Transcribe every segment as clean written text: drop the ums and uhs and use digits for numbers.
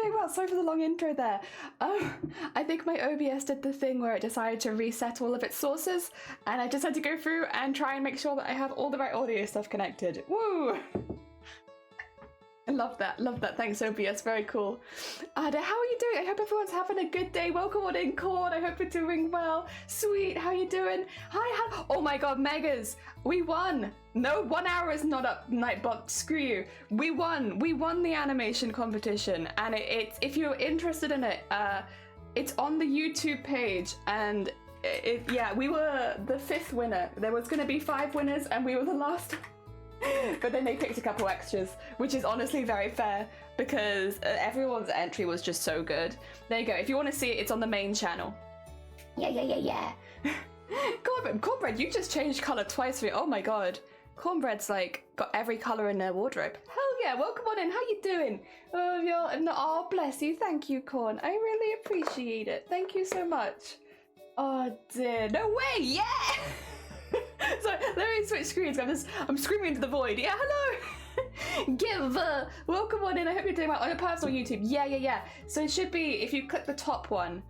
doing well. Sorry for the long intro there. I think my OBS did the thing where it decided to reset all of its sources, and I just had to go through and try and make sure that I have all the right audio stuff connected. Woo! I love that, thanks OBS, very cool. Ada, how are you doing? I hope everyone's having a good day. Welcome on in, Corn, I hope you're doing well. Sweet, how you doing? Hi, oh my god, Megas, we won! No, 1 hour is not up, Nightbot, screw you. We won the animation competition, and it's if you're interested in it, it's on the YouTube page, and yeah, we were the 5th winner. There was gonna be 5 winners, and we were the last. But then they picked a couple extras, which is honestly very fair because everyone's entry was just so good. There you go. If you want to see it, it's on the main channel. Yeah. Cornbread, you just changed color twice for me. Oh my god. Cornbread's like got every color in their wardrobe. Hell yeah, welcome on in. How you doing? Oh, bless you. Thank you, Corn. I really appreciate it. Thank you so much. Oh dear. No way. Yeah. So let me switch screens. I'm screaming into the void. Yeah, hello. Give welcome on in. I hope you're doing well on your personal YouTube. Yeah. So it should be, if you click the top one,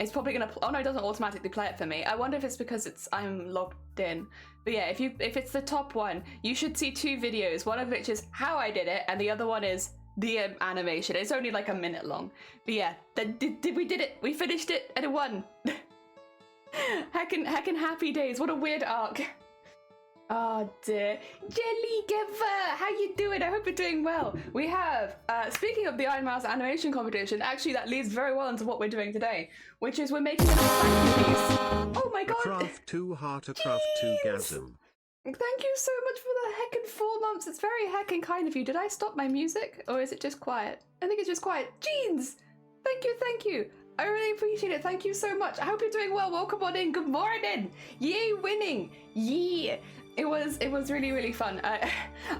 it's probably gonna. Oh no, it doesn't automatically play it for me. I wonder if it's because I'm logged in. But yeah, if it's the top one, you should see 2 videos. One of which is how I did it, and the other one is the animation. It's only like a minute long. But yeah, we did it. We finished it, and it won. Heckin' happy days. What a weird arc. Oh dear. Jelly Giver, how you doing? I hope you're doing well. We have, speaking of the Iron Mouse animation competition, actually that leads very well into what we're doing today, which is we're making a thank you piece. Oh my god. Craft 2 heart, a craft 2 gasm. Thank you so much for the heckin' 4 months. It's very heckin' kind of you. Did I stop my music or is it just quiet? I think it's just quiet. Jeans! Thank you. I really appreciate it. Thank you so much. I hope you're doing well. Welcome on in. Good morning. Yay, winning. Yeah. It was really, really fun. I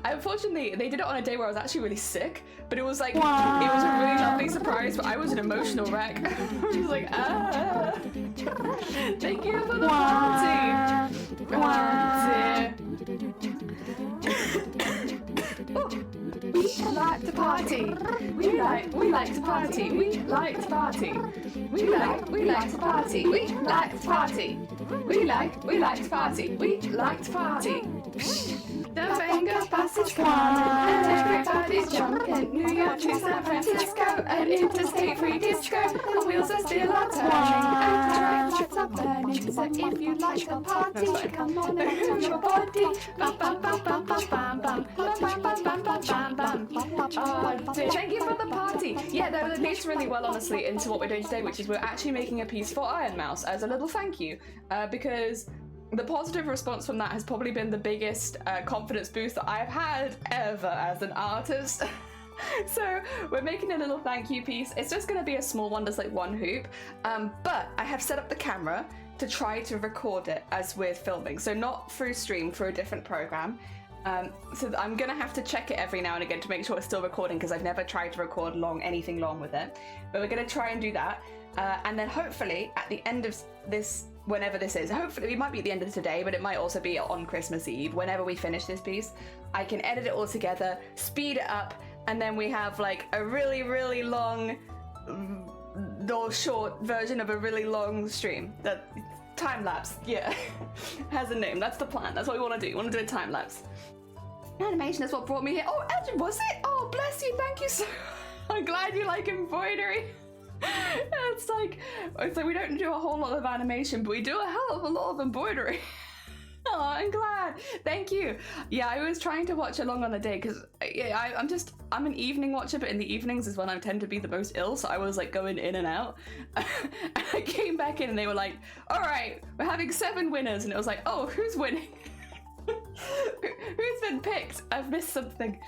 unfortunately, they did it on a day where I was actually really sick, but it was like, wow. It was a really lovely surprise, but I was an emotional wreck. I was like, Thank you for the party. We like to party. We like to party. We like to party. We like to party. We like to party. We like to party. We like to party. The Fingers Passage Party, and everybody's jumping. New York to San Francisco, an interstate free disco. The wheels are still are turning, and the lights are burning. So if you like to party, come on and move your body. Bam bam bam bam bam bam bam bam bam bam bam bam. Oh, thank you for the party. Yeah, that leads really well, honestly, into what we're doing today, which is we're actually making a piece for Iron Mouse as a little thank you, because the positive response from that has probably been the biggest confidence boost that I've had ever as an artist. So we're making a little thank you piece. It's just going to be a small one, just like 1 hoop, but I have set up the camera to try to record it as we're filming, so not through stream, through a different program. So I'm gonna have to check it every now and again to make sure it's still recording, because I've never tried to record anything long with it, but we're gonna try and do that, and then hopefully at the end of this, whenever this is, hopefully it might be at the end of today, but it might also be on Christmas Eve, whenever we finish this piece, I can edit it all together, speed it up, and then we have like a really, really long or short version of a really long stream. That time lapse, yeah, has a name. That's the plan. That's what we want to do. We want to do a time lapse. Animation is what brought me here. Oh, Andrew, was it? Oh, bless you. Thank you so. I'm glad you like embroidery. It's like we don't do a whole lot of animation, but we do a hell of a lot of embroidery. Oh, I'm glad. Thank you. Yeah, I was trying to watch along on the day because I'm an evening watcher, but in the evenings is when I tend to be the most ill, so I was like going in and out. I came back in and they were like, all right, we're having 7 winners, and it was like, oh, who's winning? Who's been picked? I've missed something.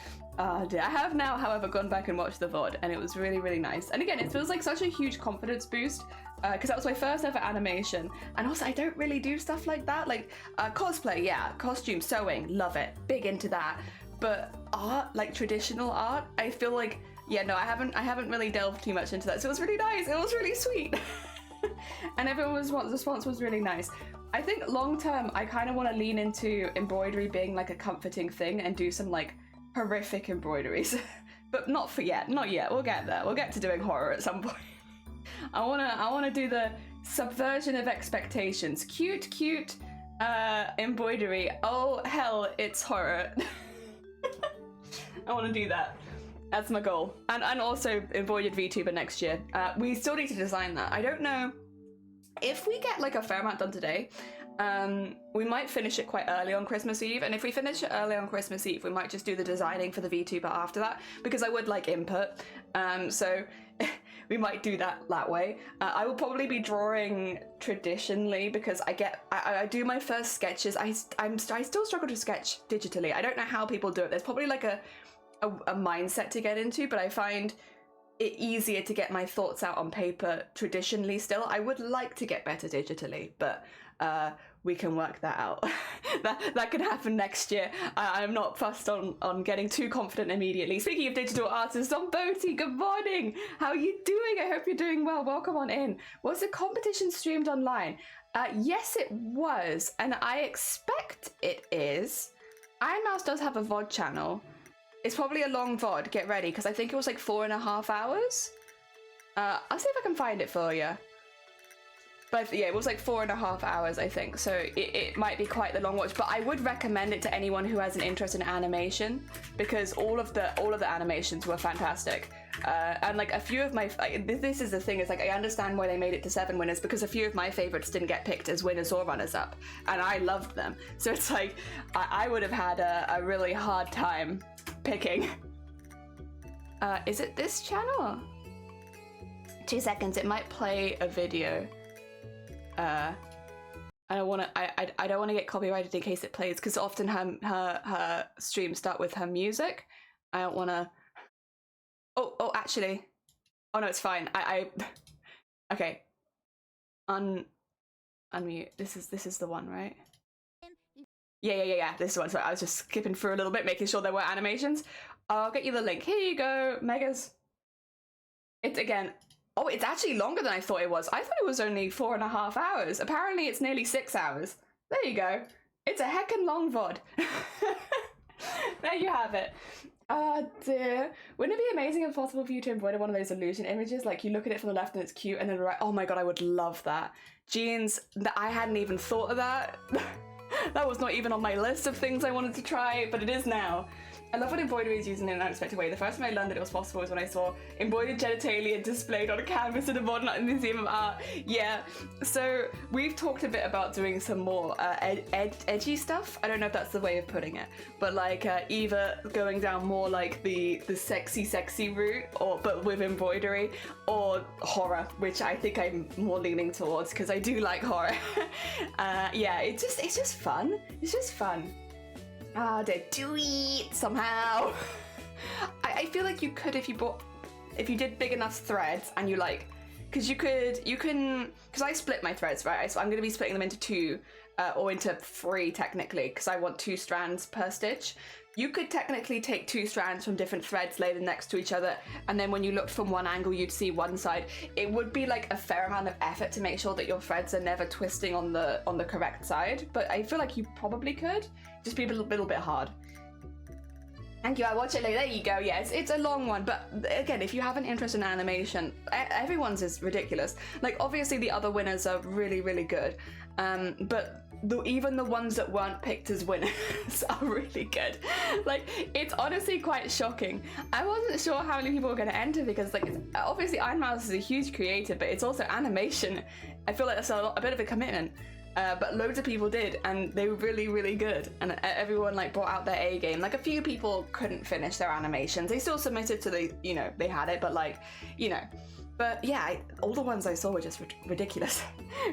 Dear. I have now, however, gone back and watched the VOD, and it was really, really nice. And again, it feels like such a huge confidence boost, because that was my first ever animation. And also, I don't really do stuff like that. Like, cosplay, yeah. Costume, sewing, love it. Big into that. But art, like traditional art, I feel like, yeah, no, I haven't really delved too much into that. So it was really nice. It was really sweet. And everyone's response was really nice. I think long term, I kind of want to lean into embroidery being like a comforting thing and do some like horrific embroideries but not yet. We'll get there. We'll get to doing horror at some point. I wanna do the subversion of expectations. Cute embroidery. Oh hell, it's horror. I want to do that. That's my goal. And also embroidered VTuber next year. We still need to design that. I don't know if we get like a fair amount done today. We might finish it quite early on Christmas Eve, and if we finish it early on Christmas Eve, we might just do the designing for the VTuber after that, because I would like input. So we might do that way. I will probably be drawing traditionally, because I do my first sketches. I still struggle to sketch digitally. I don't know how people do it. There's probably like a mindset to get into, but I find it easier to get my thoughts out on paper traditionally still. I would like to get better digitally, but we can work that out. that could happen next year. I'm not fussed on getting too confident immediately. Speaking of digital artists, on Boaty, good morning. How are you doing? I hope you're doing well. Welcome on in. Was the competition streamed online? Yes, it was, and I expect it is. Iron Mouse does have a VOD channel. It's probably a long VOD, get ready, because I think it was like 4.5 hours. I'll see if I can find it for you. But yeah, it was like 4.5 hours, I think, so it might be quite the long watch, but I would recommend it to anyone who has an interest in animation, because all of the animations were fantastic. And like a few of my, this is the thing, is like I understand why they made it to 7 winners, because a few of my favorites didn't get picked as winners or runners up, and I loved them. So it's like, I would have had a really hard time picking. Is it this channel? 2 seconds, it might play a video. I don't want to get copyrighted in case it plays, because often her streams start with her music. I don't want to. Oh, actually, oh no, it's fine. Okay. Unmute. This is the one, right? Yeah. This is one. So I was just skipping through a little bit, making sure there were animations. I'll get you the link. Here you go, Megas. It's again. Oh, it's actually longer than I thought it was. I thought it was only 4.5 hours. Apparently it's nearly 6 hours. There you go. It's a heckin' long VOD. There you have it. Oh dear. Wouldn't it be amazing if possible for you to embroider one of those illusion images? Like you look at it from the left and it's cute, and then right. Oh my god, I would love that. Jeans, I hadn't even thought of that. That was not even on my list of things I wanted to try, but it is now. I love when embroidery is used in an unexpected way. The first time I learned that it was possible was when I saw embroidered genitalia displayed on a canvas in a modern museum of art. Yeah, so we've talked a bit about doing some more edgy stuff. I don't know if that's the way of putting it, but like either going down more like the sexy route, but with embroidery, or horror, which I think I'm more leaning towards because I do like horror. Yeah, it's just fun. It's just fun. They do it somehow. I feel like you could if you did big enough threads, and you like, because because I split my threads, right? So I'm going to be splitting them into 2 or into 3 technically, because I want 2 strands per stitch. You could technically take 2 strands from different threads, lay them next to each other, and then when you looked from one angle, you'd see one side. It would be like a fair amount of effort to make sure that your threads are never twisting on the correct side, but I feel like you probably could. Just be a little bit hard. Thank you, I watch it later. There you go. Yeah, it's a long one, but again, if you have an interest in animation, everyone's is ridiculous. Like obviously the other winners are really, really good, but even the ones that weren't picked as winners are really good. Like it's honestly quite shocking. I wasn't sure how many people were going to enter, because like obviously Iron Mouse is a huge creator, but it's also animation. I feel like that's a bit of a commitment. But loads of people did, and they were really, really good, and everyone like brought out their A game. Like a few people couldn't finish their animations. They still submitted to they had it, but like, but yeah, all the ones I saw were just ridiculous.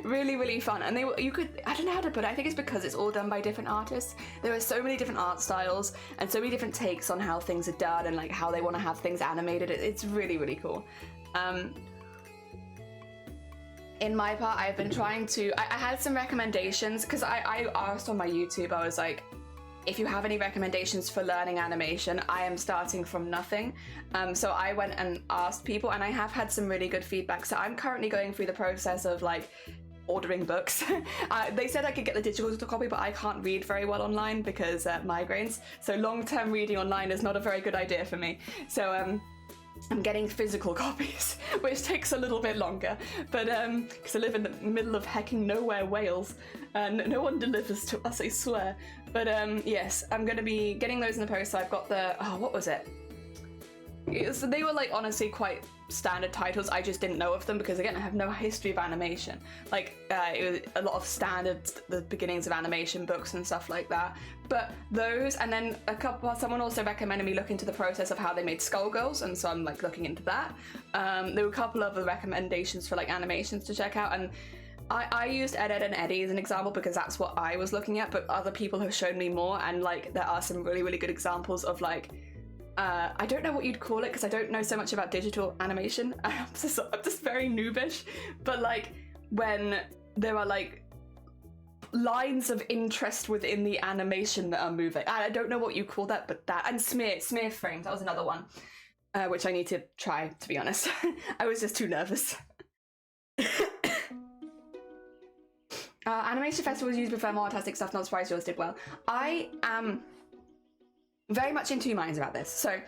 Really, really fun. And I don't know how to put it. I think it's because it's all done by different artists. There are so many different art styles and so many different takes on how things are done and like how they want to have things animated. It's really, really cool. In my part, I've been trying to, I had some recommendations, because I asked on my YouTube, I was like, if you have any recommendations for learning animation, I am starting from nothing. So I went and asked people, and I have had some really good feedback. So I'm currently going through the process of like ordering books. They said I could get the digital copy, but I can't read very well online because migraines. So long-term reading online is not a very good idea for me. So I'm getting physical copies, which takes a little bit longer. But because I live in the middle of hecking nowhere, Wales, and no one delivers to us, I swear. But yes, I'm going to be getting those in the post. So I've got the, oh, what was it? So they were like honestly quite standard titles. I just didn't know of them because again I have no history of animation. Like it was a lot of standard, the beginnings of animation books and stuff like that. But those, and then someone also recommended me look into the process of how they made Skullgirls, and so I'm like looking into that. There were a couple of other recommendations for like animations to check out, and I used Ed, Edd and Eddy as an example because that's what I was looking at, but other people have shown me more, and like there are some really, really good examples of like I don't know what you'd call it because I don't know so much about digital animation. I'm just very noobish, but like when there are like lines of interest within the animation that are moving. I don't know what you call that, but that, and smear frames, that was another one, which I need to try, to be honest. I was just too nervous. Animation festivals usually prefer more artistic stuff, not surprised yours did well. I am very much in two minds about this. So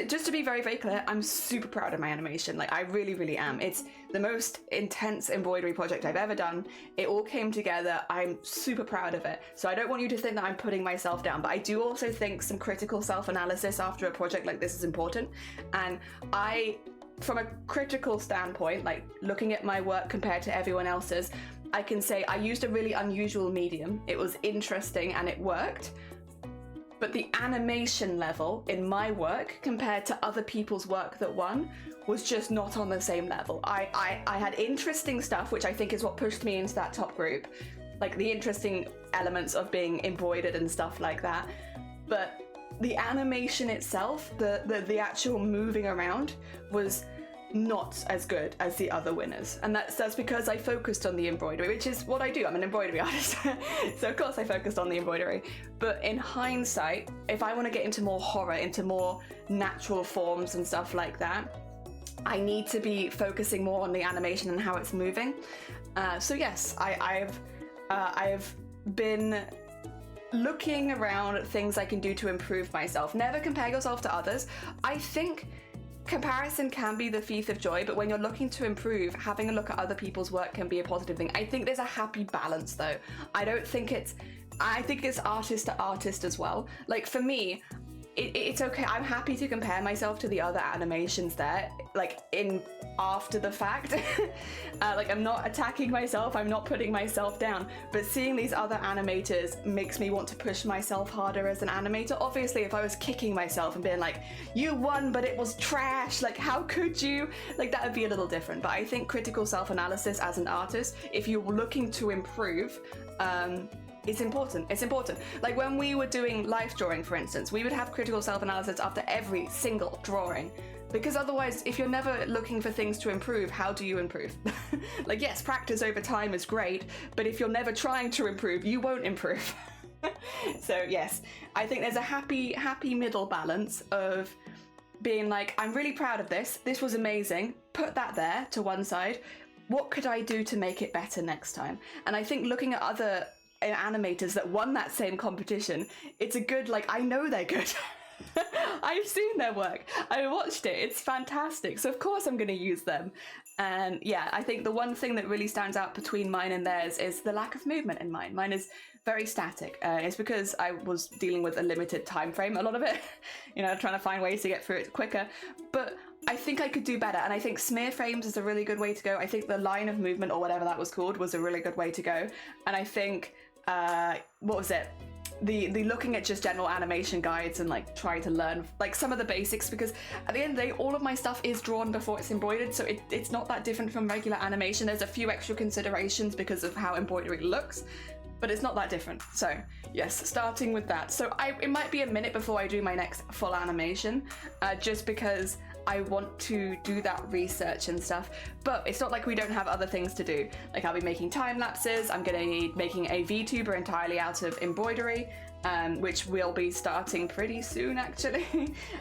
just to be very, very clear, I'm super proud of my animation. Like I really, really am. It's the most intense embroidery project I've ever done. It all came together. I'm super proud of it. So I don't want you to think that I'm putting myself down, but I do also think some critical self-analysis after a project like this is important. And from a critical standpoint, like looking at my work compared to everyone else's, I can say I used a really unusual medium. It was interesting and it worked. But the animation level in my work compared to other people's work that won was just not on the same level. I had interesting stuff, which I think is what pushed me into that top group, like the interesting elements of being embroidered and stuff like that. But the animation itself, the actual moving around was not as good as the other winners, and that's because I focused on the embroidery, which is what I do. I'm an embroidery artist. So of course I focused on the embroidery, but in hindsight, if I want to get into more horror, into more natural forms and stuff like that, I need to be focusing more on the animation and how it's moving. So yes, I've been looking around at things I can do to improve myself. Never compare yourself to others. I think comparison can be the thief of joy, but when you're looking to improve, having a look at other people's work can be a positive thing. I think there's a happy balance though. I think it's artist to artist as well. Like for me, it's okay. I'm happy to compare myself to the other animations there, like after the fact. Like I'm not attacking myself, I'm not putting myself down, but seeing these other animators makes me want to push myself harder as an animator. Obviously, if I was kicking myself and being like, you won, but it was trash, like how could you? Like that would be a little different. But I think critical self-analysis as an artist, if you're looking to improve, it's important. It's important. Like when we were doing life drawing, for instance, we would have critical self-analysis after every single drawing. Because otherwise, if you're never looking for things to improve, how do you improve? Like, yes, practice over time is great, but if you're never trying to improve, you won't improve. So yes, I think there's a happy middle balance of being like, I'm really proud of this. This was amazing. Put that there to one side. What could I do to make it better next time? And I think looking at other animators that won that same competition, it's a good, like, I know they're good. I've seen their work, I watched it, it's fantastic, so of course I'm going to use them. And yeah, I think the one thing that really stands out between mine and theirs is the lack of movement in mine. Mine is very static. It's because I was dealing with a limited time frame, a lot of it, you know, trying to find ways to get through it quicker. But I think I could do better, and I think smear frames is a really good way to go. I think the line of movement, or whatever that was called, was a really good way to go. And I think what was it? The looking at just general animation guides and like trying to learn like some of the basics, because at the end of the day, all of my stuff is drawn before it's embroidered, so it's not that different from regular animation. There's a few extra considerations because of how embroidery looks, but it's not that different. So yes, starting with that. So it might be a minute before I do my next full animation, just because I want to do that research and stuff, but it's not like we don't have other things to do. Like I'll be making time lapses, I'm going to be making a VTuber entirely out of embroidery, which will be starting pretty soon actually.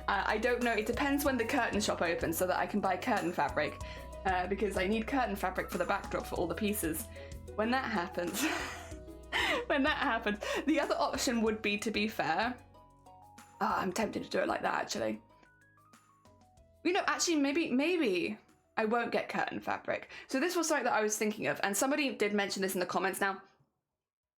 I don't know, it depends when the curtain shop opens so that I can buy curtain fabric, because I need curtain fabric for the backdrop for all the pieces. when that happens, when that happens, the other option would be, to be fair, I'm tempted to do it like that, actually. You know, actually, maybe I won't get curtain fabric. So this was something that I was thinking of, and somebody did mention this in the comments. Now,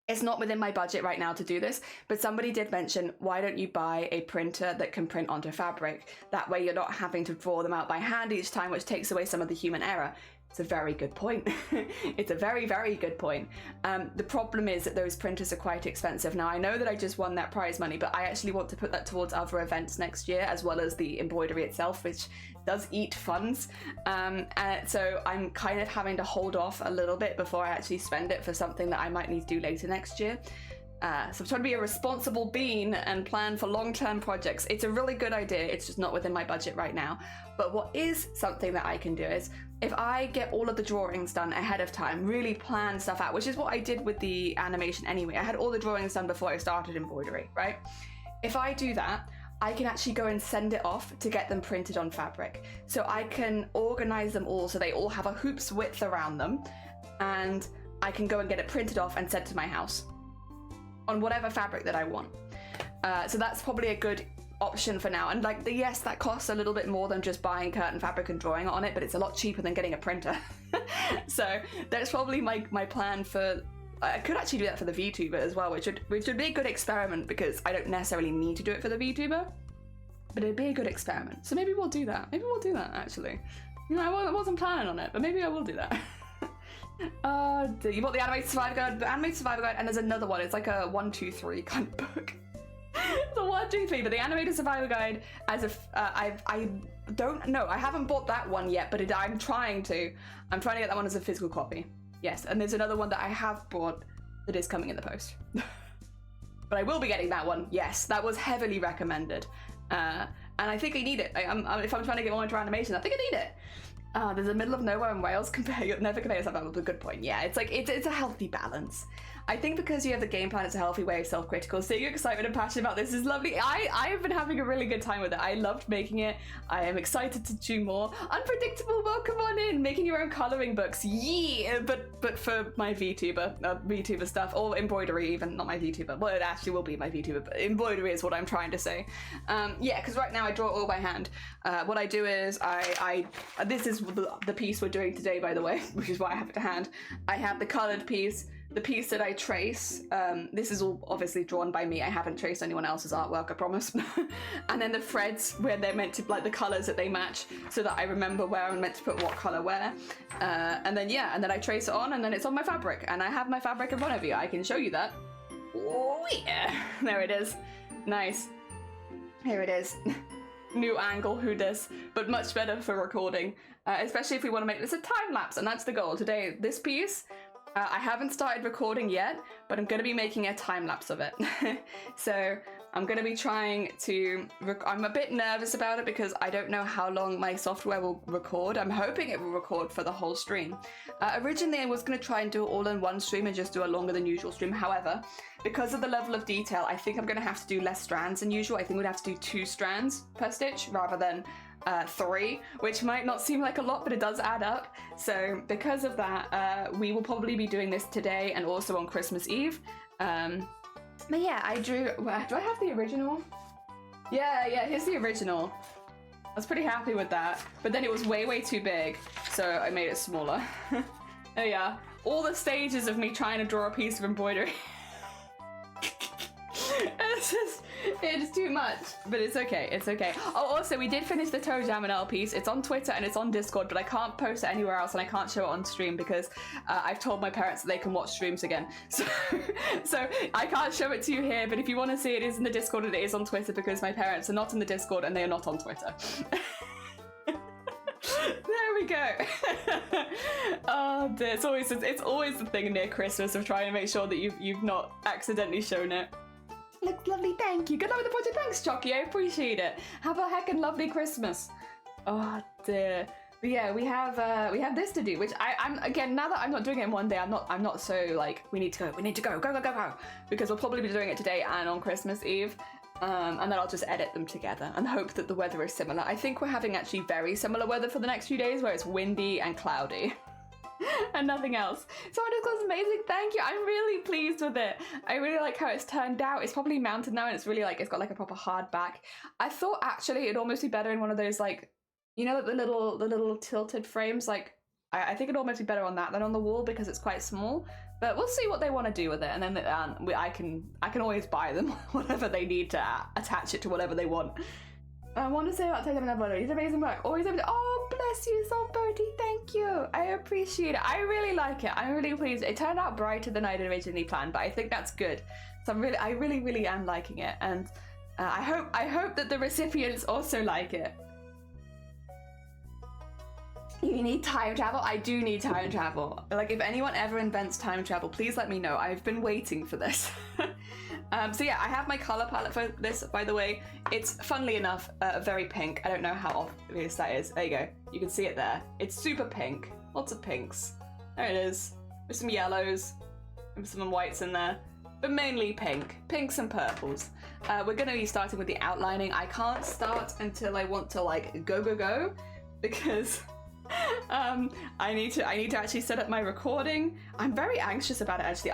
it's not within my budget right now to do this, but somebody did mention, why don't you buy a printer that can print onto fabric? That way you're not having to draw them out by hand each time, which takes away some of the human error. It's a very good point. It's a very, very good point. The problem is that those printers are quite expensive. Now, I know that I just won that prize money, but I actually want to put that towards other events next year, as well as the embroidery itself, which does eat funds. So I'm kind of having to hold off a little bit before I actually spend it for something that I might need to do later next year. So I'm trying to be a responsible bean and plan for long-term projects. It's a really good idea, it's just not within my budget right now. But what is something that I can do is, if I get all of the drawings done ahead of time, really plan stuff out, which is what I did with the animation anyway. I had all the drawings done before I started embroidery, right? If I do that, I can actually go and send it off to get them printed on fabric. So I can organize them all so they all have a hoop's width around them, and I can go and get it printed off and sent to my house on whatever fabric that I want. So that's probably a good option for now. And like, yes, that costs a little bit more than just buying curtain fabric and drawing on it, but it's a lot cheaper than getting a printer. So that's probably my plan for, I could actually do that for the VTuber as well, which would be a good experiment, because I don't necessarily need to do it for the VTuber, but it'd be a good experiment. So maybe we'll do that. Maybe we'll do that, actually. You know, I wasn't planning on it, but maybe I will do that. You bought the Animated Survivor Guide, and there's another one. It's like a 1, 2, 3 kind of book. The 1, 2, 3, but the Animated Survivor Guide, as if I don't know. I haven't bought that one yet, but I'm trying to. I'm trying to get that one as a physical copy. Yes, and there's another one that I have bought that is coming in the post. But I will be getting that one. Yes, that was heavily recommended, and I think I need it. If I'm trying to get more into animation, I think I need it. There's a middle of nowhere in Wales. Never compare yourself. That was a good point. Yeah, it's like it's a healthy balance. I think because you have the game plan, it's a healthy way of self-critical. Seeing your excitement and passion about this is lovely. I have been having a really good time with it. I loved making it. I am excited to do more. Unpredictable, welcome on in. Making your own coloring books, yeah. But for my VTuber stuff, or embroidery even, not my VTuber. Well, it actually will be my VTuber, but embroidery is what I'm trying to say. Yeah, because right now I draw it all by hand. What I do is this is the piece we're doing today, by the way, which is why I have it to hand. I have the colored piece. The piece that I trace, this is all obviously drawn by me. I haven't traced anyone else's artwork, I promise. And then the threads where they're meant to, like the colors that they match, so that I remember where I'm meant to put what color where. And then, yeah, and then I trace it on, and then it's on my fabric. And I have my fabric in front of you. I can show you that. Oh, yeah. There it is. Nice. Here it is. New angle, who dis, but much better for recording. Especially if we want to make this a time lapse, and that's the goal today. This piece, I haven't started recording yet, but I'm going to be making a time lapse of it. So I'm going to be trying to, I'm a bit nervous about it because I don't know how long my software will record. I'm hoping it will record for the whole stream. Originally I was going to try and do it all in one stream and just do a longer than usual stream. However, because of the level of detail, I think I'm going to have to do less strands than usual. I think we'd have to do 2 strands per stitch rather than 3, which might not seem like a lot, but it does add up. So because of that, we will probably be doing this today and also on Christmas Eve. But yeah, I drew, do I have the original? Yeah, here's the original. I was pretty happy with that, but then it was way too big, so I made it smaller. Oh yeah, all the stages of me trying to draw a piece of embroidery. It's too much, but it's okay, it's okay. Oh, also, we did finish the Toe Jam and L piece. It's on Twitter and it's on Discord, but I can't post it anywhere else and I can't show it on stream because I've told my parents that they can watch streams again. So I can't show it to you here, but if you want to see it, it is in the Discord and it is on Twitter because my parents are not in the Discord and they are not on Twitter. There we go. Oh dear, it's always the thing near Christmas of trying to make sure that you've not accidentally shown it. Looks lovely, thank you. Good luck with the project. Thanks, Chucky. I appreciate it. Have a heckin' lovely Christmas. Oh dear. But yeah, we have this to do, which I'm again, now that I'm not doing it in one day, I'm not so like we need to go, because we'll probably be doing it today and on Christmas Eve. And then I'll just edit them together and hope that the weather is similar. I think we're having actually very similar weather for the next few days where it's windy and cloudy. and nothing else. So underscore's amazing, thank you. I'm really pleased with it. I really like how it's turned out. It's probably mounted now and it's really like, it's got like a proper hard back. I thought actually it'd almost be better in one of those like, you know, like the little tilted frames. Like I think it'd almost be better on that than on the wall because it's quite small. But we'll see what they want to do with it, and then I can always buy them whatever they need to attach it to whatever they want. I want to say about taking another one. It's amazing work. Always able to. Oh, bless you, so Bertie. Thank you. I appreciate it. I really like it. I'm really pleased. It turned out brighter than I'd originally planned, but I think that's good. So I really am liking it, and I hope that the recipients also like it. You need time travel? I do need time travel. Like, if anyone ever invents time travel, please let me know. I've been waiting for this. So yeah, I have my color palette for this, by the way. It's, funnily enough, very pink. I don't know how obvious that is. There you go. You can see it there. It's super pink. Lots of pinks. There it is. With some yellows. And some whites in there. But mainly pink. Pinks and purples. We're going to be starting with the outlining. I can't start until I want to, like, go. Because... I need to actually set up my recording. I'm very anxious about it actually.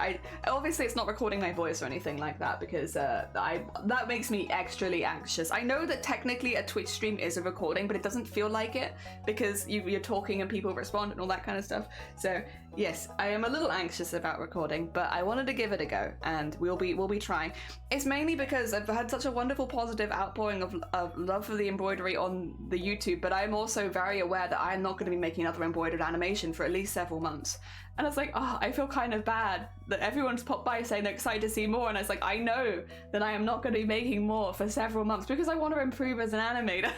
Obviously it's not recording my voice or anything like that because that makes me extrally anxious. I know that technically a Twitch stream is a recording, but it doesn't feel like it because you're talking and people respond and all that kind of stuff. So yes, I am a little anxious about recording, but I wanted to give it a go, and we'll be trying. It's mainly because I've had such a wonderful positive outpouring of love for the embroidery on the YouTube, but I'm also very aware that I'm not going to be making another embroidered animation for at least several months. And it's like, oh, I feel kind of bad that everyone's popped by saying they're excited to see more, and it's like, I know that I am not going to be making more for several months because I want to improve as an animator.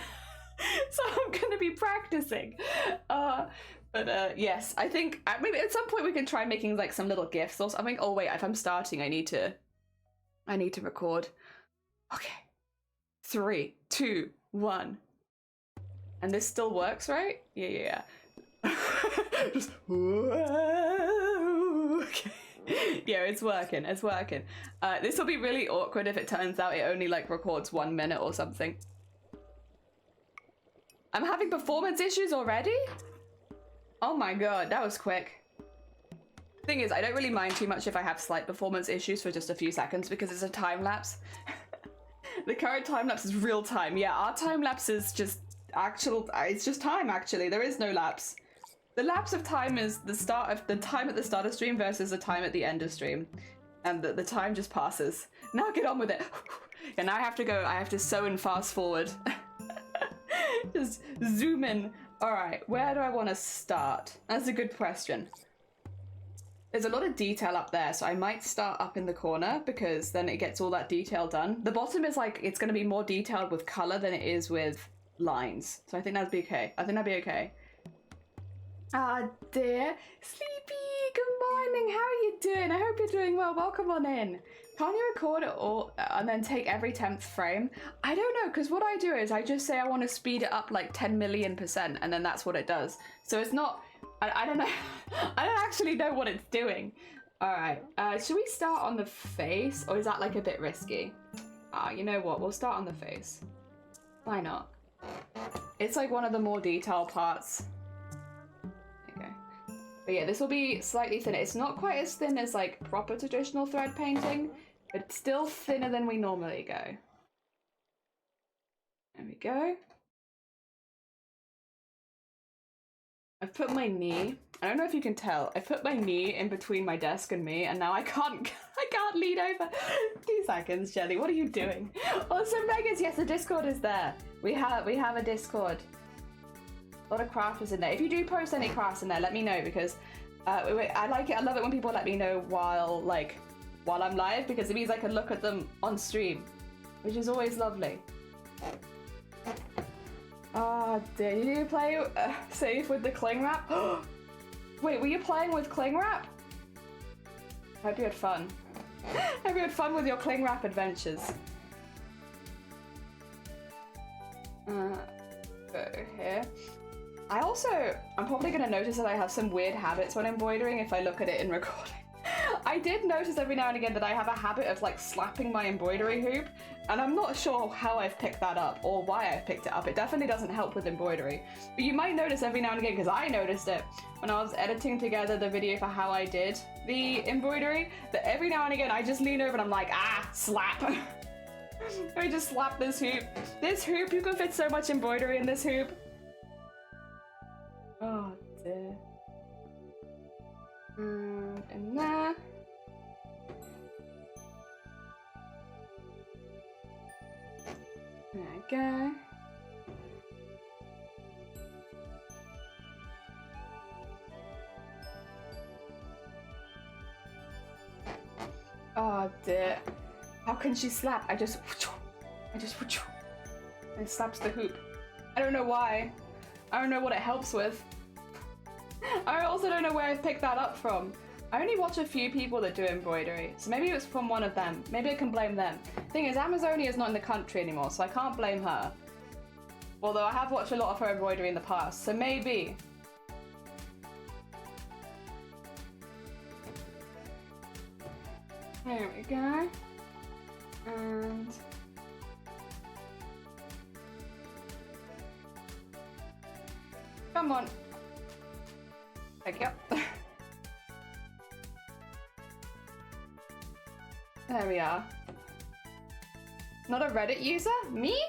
So I'm going to be practicing. But yes, I think maybe at some point we can try making like some little GIFs or something. Oh wait, if I'm starting, I need to record. Okay, 3, 2, 1. And this still works, right? Yeah. Just, whoa. Okay. Yeah, it's working. This will be really awkward if it turns out it only like records 1 minute or something. I'm having performance issues already? Oh my god, that was quick. Thing is, I don't really mind too much if I have slight performance issues for just a few seconds because it's a time lapse. The current time lapse is real time. Yeah, our time lapse is just it's just time actually. There is no lapse. The lapse of time is the time at the start of stream versus the time at the end of stream. And the time just passes. Now get on with it. And now I have to sew and fast forward. Just zoom in. All right, where do I want to start? That's a good question. There's a lot of detail up there, so I might start up in the corner because then it gets all that detail done. The bottom is like, it's going to be more detailed with color than it is with lines. So I think that'd be okay. Ah, dear. Sleepy, good morning. How are you doing? I hope you're doing well. Welcome on in. Can't you record it all and then take every 10th frame? I don't know, because what I do is I just say I want to speed it up like 10 million%, and then that's what it does. So it's not, I don't know. I don't actually know what it's doing. All right, should we start on the face, or is that like a bit risky? You know what, we'll start on the face. Why not? It's like one of the more detailed parts. Okay. But yeah, this will be slightly thinner. It's not quite as thin as like proper traditional thread painting, but it's still thinner than we normally go. There we go. I've put my knee, I don't know if you can tell, I put my knee in between my desk and me, and now I can't lean over. 2 seconds, Jelly, what are you doing? Also, Megas, yes, the Discord is there. We have a Discord. A lot of crafters in there. If you do post any crafts in there, let me know, because I like it. I love it when people let me know while I'm live, because it means I can look at them on stream, which is always lovely. Did you play safe with the cling wrap? Wait, were you playing with cling wrap? Hope you had fun. Hope you had fun with your cling wrap adventures. Go here. I'm probably going to notice that I have some weird habits when embroidering if I look at it in recording. I did notice every now and again that I have a habit of like slapping my embroidery hoop, and I'm not sure how I've picked that up or why I've picked it up. It definitely doesn't help with embroidery, but you might notice every now and again, because I noticed it when I was editing together the video for how I did the embroidery, that every now and again I just lean over and I'm like, ah, slap. I just slap this hoop. This hoop, you can fit so much embroidery in this hoop. Oh dear. And there. There we go. Oh dear. How can she slap? I just and slaps the hoop. I don't know why. I don't know what it helps with. I also don't know where I picked that up from. I only watch a few people that do embroidery, so maybe it was from one of them. Maybe I can blame them. Thing is, Amazonia is not in the country anymore, so I can't blame her. Although I have watched a lot of her embroidery in the past, so maybe. There we go. And come on. Thank you. There we are. Not a Reddit user? Me?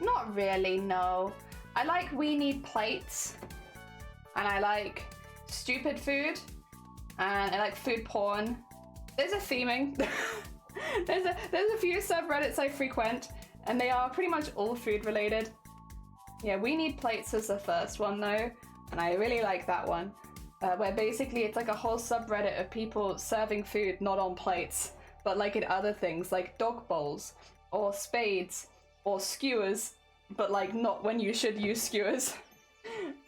Not really, no. I like We Need Plates, and I like stupid food, and I like food porn. There's a theming. there's a few subreddits I frequent, and they are pretty much all food related. Yeah, We Need Plates is the first one though, and I really like that one. Where basically it's like a whole subreddit of people serving food not on plates, but like in other things, like dog bowls, or spades, or skewers, but like not when you should use skewers.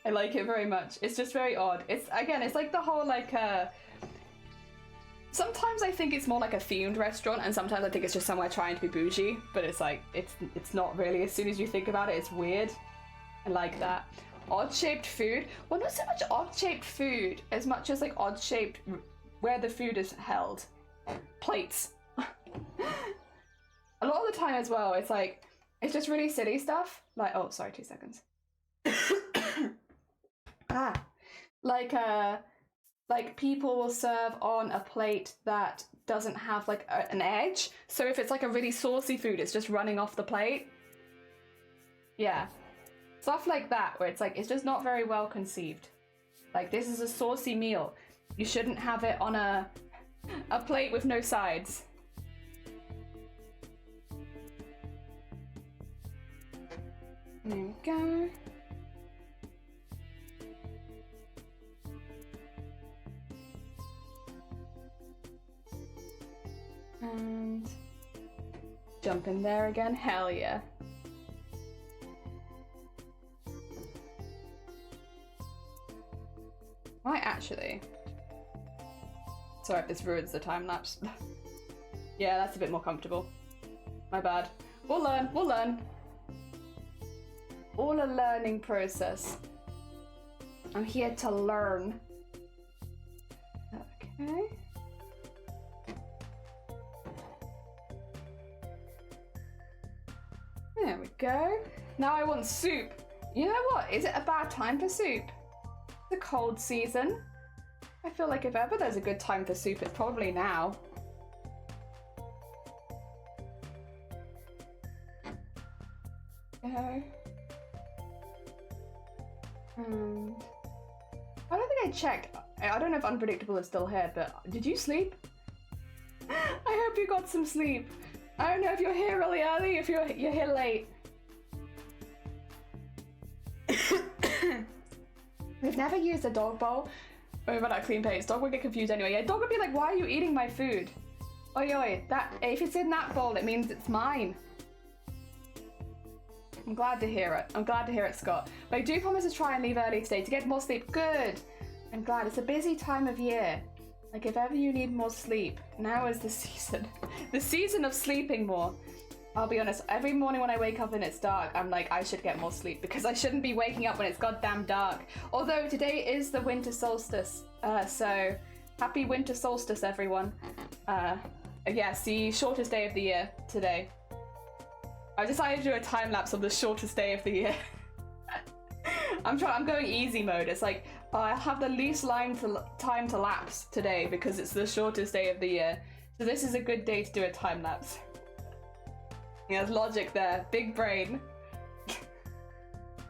I like it very much. It's just very odd. It's like the whole like sometimes I think it's more like a themed restaurant, and sometimes I think it's just somewhere trying to be bougie, but it's like it's not really. As soon as you think about it, it's weird. I like that. Odd-shaped food? Well, not so much odd-shaped food as much as like odd-shaped where the food is held. Plates. A lot of the time as well, it's like, it's just really silly stuff. Like, oh, sorry, 2 seconds. Like people will serve on a plate that doesn't have like an edge. So if it's like a really saucy food, it's just running off the plate. Yeah. Stuff like that, where it's like, it's just not very well conceived. Like, this is a saucy meal. You shouldn't have it on a plate with no sides. There we go. And jump in there again. Hell yeah. Might actually. Sorry if this ruins the time lapse. Yeah, that's a bit more comfortable. My bad. We'll learn, we'll learn. All a learning process. I'm here to learn. Okay. There we go. Now I want soup. You know what? Is it a bad time for soup? The cold season. I feel like if ever there's a good time for soup, it's probably now. Okay. I don't think I checked. I don't know if Unpredictable is still here, but did you sleep? I hope you got some sleep. I don't know if you're here really early, if you're here late. We've never used a dog bowl. Over that clean plates. Dog would get confused anyway. Yeah, dog would be like, why are you eating my food? Oi, oi, that, if it's in that bowl, it means it's mine. I'm glad to hear it. I'm glad to hear it, Scott. But I do promise to try and leave early today to get more sleep. Good. I'm glad. It's a busy time of year. Like, if ever you need more sleep, now is the season. The season of sleeping more. I'll be honest, every morning when I wake up and it's dark, I'm like, I should get more sleep because I shouldn't be waking up when it's goddamn dark. Although today is the winter solstice, so Happy winter solstice, everyone. Yes, the shortest day of the year today. I decided to do a time lapse of the shortest day of the year. I'm going easy mode. It's like, I have the least time to lapse today because it's the shortest day of the year. So this is a good day to do a time lapse. Yeah, there's logic there. Big brain.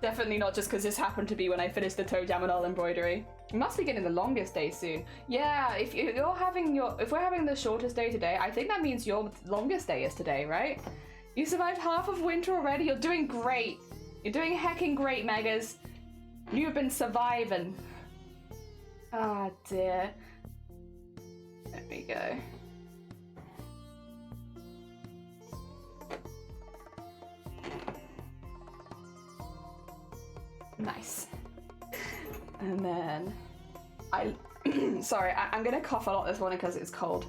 Definitely not just because this happened to be when I finished the toe jam and all embroidery. You must be getting the longest day soon. Yeah, if we're having the shortest day today, I think that means your longest day is today, right? You survived half of winter already. You're doing great. You're doing hecking great, Megas. You've been surviving. Ah, dear. There we go. Nice. And then sorry, I'm gonna cough a lot this morning because it's cold.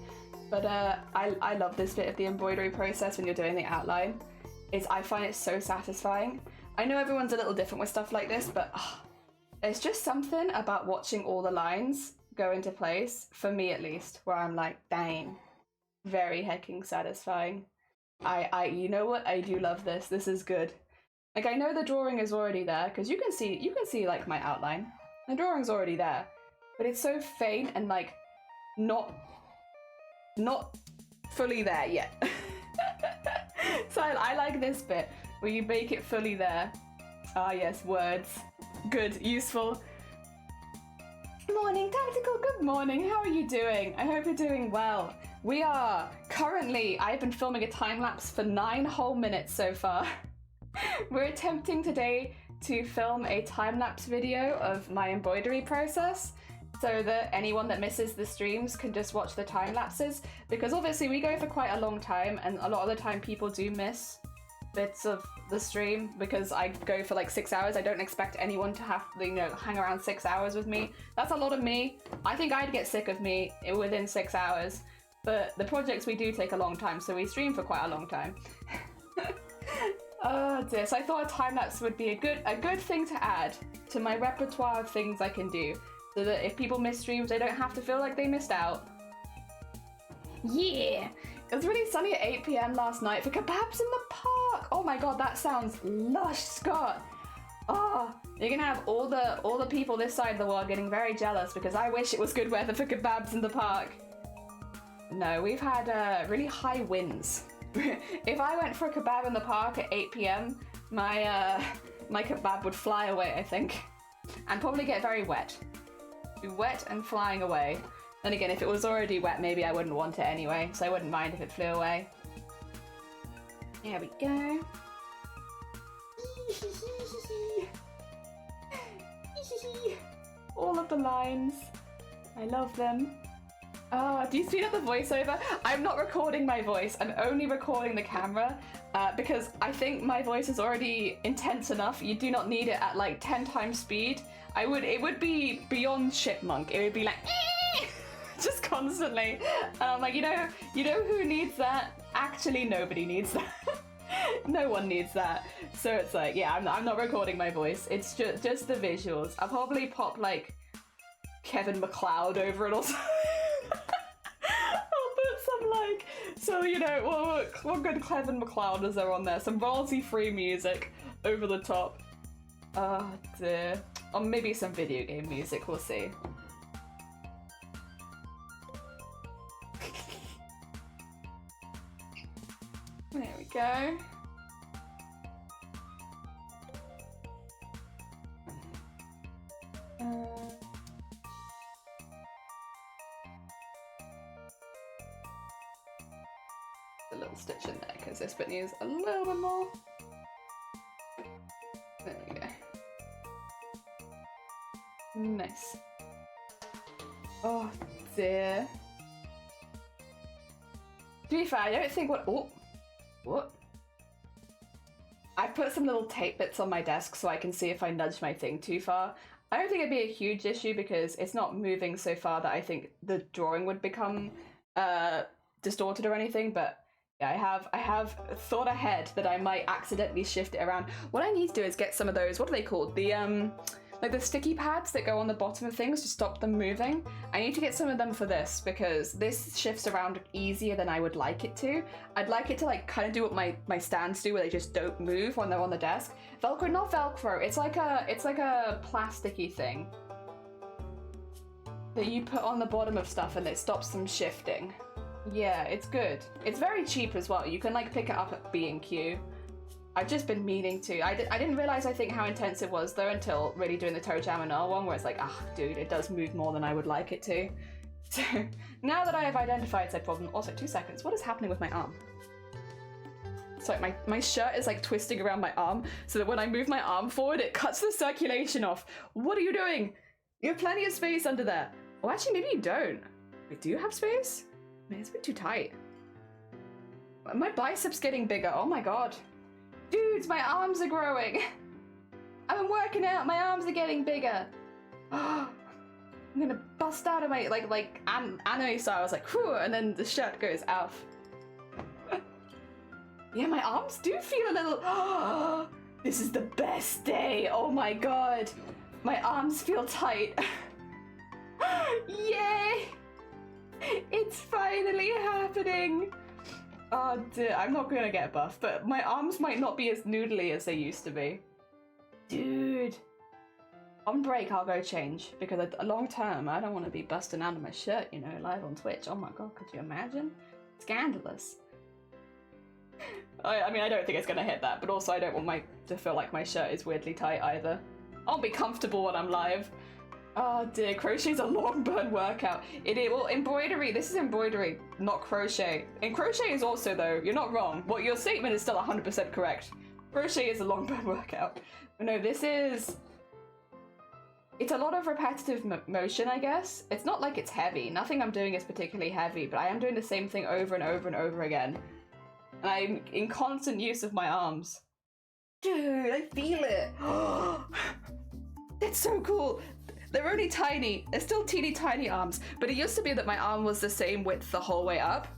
But I love this bit of the embroidery process when you're doing the outline. I find it so satisfying. I know everyone's a little different with stuff like this, but there's just something about watching all the lines go into place, for me at least, where I'm like, dang, very hecking satisfying. You know what? I do love this. This is good. Like, I know the drawing is already there, because you can see like my outline. The drawing's already there, but it's so faint and like not fully there yet. So I like this bit where you make it fully there. Ah yes, words. Good, useful. Good morning, Tactical, good morning. How are you doing? I hope you're doing well. We are currently, I've been filming a time lapse for 9 whole minutes so far. We're attempting today to film a time-lapse video of my embroidery process so that anyone that misses the streams can just watch the time lapses, because obviously we go for quite a long time and a lot of the time people do miss bits of the stream because I go for like 6 hours. I don't expect anyone to have to, hang around 6 hours with me. That's a lot of me. I think I'd get sick of me within 6 hours, but the projects we do take a long time, so we stream for quite a long time. Oh dear, so I thought a time-lapse would be a good thing to add to my repertoire of things I can do, so that if people miss streams, they don't have to feel like they missed out. Yeah! It was really sunny at 8 PM last night for kebabs in the park! Oh my god, that sounds lush, Scott! Oh, you're gonna have all the people this side of the world getting very jealous because I wish it was good weather for kebabs in the park. No, we've had really high winds. If I went for a kebab in the park at 8 PM, my kebab would fly away, I think. And probably get very wet. Be wet and flying away. Then again, if it was already wet, maybe I wouldn't want it anyway, so I wouldn't mind if it flew away. There we go. All of the lines. I love them. Oh, do you speed up the voiceover? I'm not recording my voice, I'm only recording the camera because I think my voice is already intense enough. You do not need it at like 10 times speed. It would be beyond chipmunk. It would be like just constantly. And I'm like, you know who needs that? Actually, nobody needs that. No one needs that. So it's like, yeah, I'm not recording my voice. It's just the visuals. I'll probably pop like Kevin MacLeod over it or something. I'll put some like, so what good Kevin MacLeod is there on there? Some royalty-free music over the top. Oh dear. Or maybe some video game music, we'll see. There we go. A little stitch in there because this bit needs a little bit more. There we go. Nice. Oh dear. To be fair, I don't think what? I put some little tape bits on my desk so I can see if I nudge my thing too far. I don't think it'd be a huge issue because it's not moving so far that I think the drawing would become distorted or anything, but yeah, I have thought ahead that I might accidentally shift it around. What I need to do is get some of those, what are they called? The like the sticky pads that go on the bottom of things to stop them moving. I need to get some of them for this because this shifts around easier than I would like it to. I'd like it to like kind of do what my stands do, where they just don't move when they're on the desk. Velcro, not Velcro. It's like a plasticky thing that you put on the bottom of stuff and it stops them shifting. Yeah, it's good. It's very cheap as well. You can like pick it up at B&Q. I've just been meaning to. I didn't realize, I think, how intense it was though until really doing the Toe Jam and Earl one, where it's like, ah, dude, it does move more than I would like it to. So now that I have identified said problem, also 2 seconds, what is happening with my arm? So my shirt is like twisting around my arm so that when I move my arm forward, it cuts the circulation off. What are you doing? You have plenty of space under there. Oh, actually, maybe you don't. Wait, do you have space? Man, it's a bit too tight. My biceps getting bigger. Oh my god. Dudes, my arms are growing. I've been working out. My arms are getting bigger. I'm gonna bust out of my like anime style. I was like, whew, and then the shirt goes off. Yeah, my arms do feel a little. This is the best day. Oh my god, my arms feel tight. Yay! It's finally happening. Oh dear, I'm not gonna get buff, but my arms might not be as noodly as they used to be. Dude. On break, I'll go change, because long term, I don't want to be busting out of my shirt, you know, live on Twitch. Oh my god, could you imagine? Scandalous. I mean, I don't think it's gonna hit that, but also I don't want to feel like my shirt is weirdly tight either. I'll be comfortable when I'm live. Oh dear, crochet's a long burn workout. Well, embroidery, this is embroidery, not crochet. And crochet is also, though, you're not wrong. Well, your statement is still 100% correct. Crochet is a long burn workout. But no, this is... It's a lot of repetitive motion, I guess. It's not like it's heavy. Nothing I'm doing is particularly heavy, but I am doing the same thing over and over and over again. And I'm in constant use of my arms. Dude, I feel it. That's so cool. They're only tiny. They're still teeny tiny arms, but it used to be that my arm was the same width the whole way up.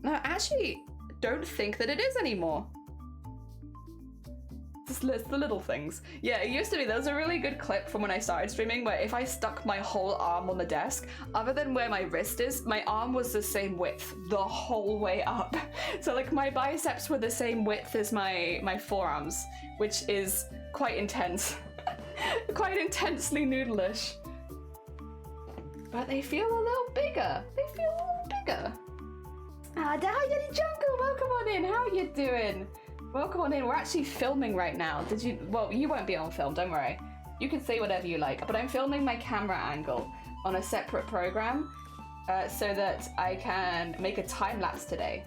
No, I actually don't think that it is anymore. It's the little things. Yeah, it used to be. There was a really good clip from when I started streaming where if I stuck my whole arm on the desk, other than where my wrist is, my arm was the same width the whole way up. So like my biceps were the same width as my forearms, which is quite intense. Quite intensely noodlish. But they feel a little bigger. They feel a little bigger. Ah, Dahayani Jungle, welcome on in. How are you doing? Welcome on in. We're actually filming right now. Well, you won't be on film, don't worry. You can say whatever you like, but I'm filming my camera angle on a separate program so that I can make a time lapse today.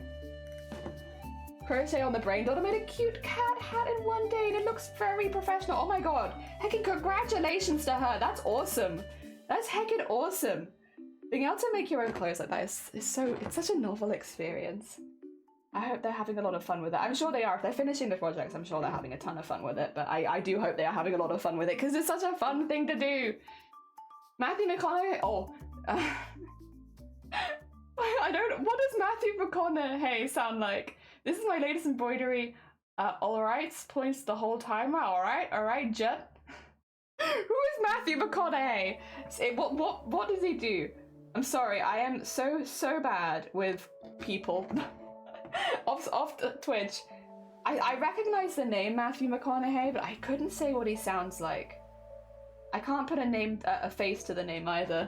Crochet on the brain daughter made a cute cat hat in one day and it looks very professional. Oh my god. Heckin' congratulations to her. That's awesome. That's heckin' awesome. Being able to make your own clothes like that is it's such a novel experience. I hope they're having a lot of fun with it. I'm sure they are. If they're finishing the projects, I'm sure they're having a ton of fun with it. But I do hope they are having a lot of fun with it because it's such a fun thing to do. Matthew McConaughey. Oh. I don't. What does Matthew McConaughey sound like? This is my latest embroidery. Alright, points the whole timer. Alright, Jet. Who is Matthew McConaughey? What does he do? I'm sorry, I am so bad with people. off Twitch. I recognize the name Matthew McConaughey, but I couldn't say what he sounds like. I can't put a face to the name either.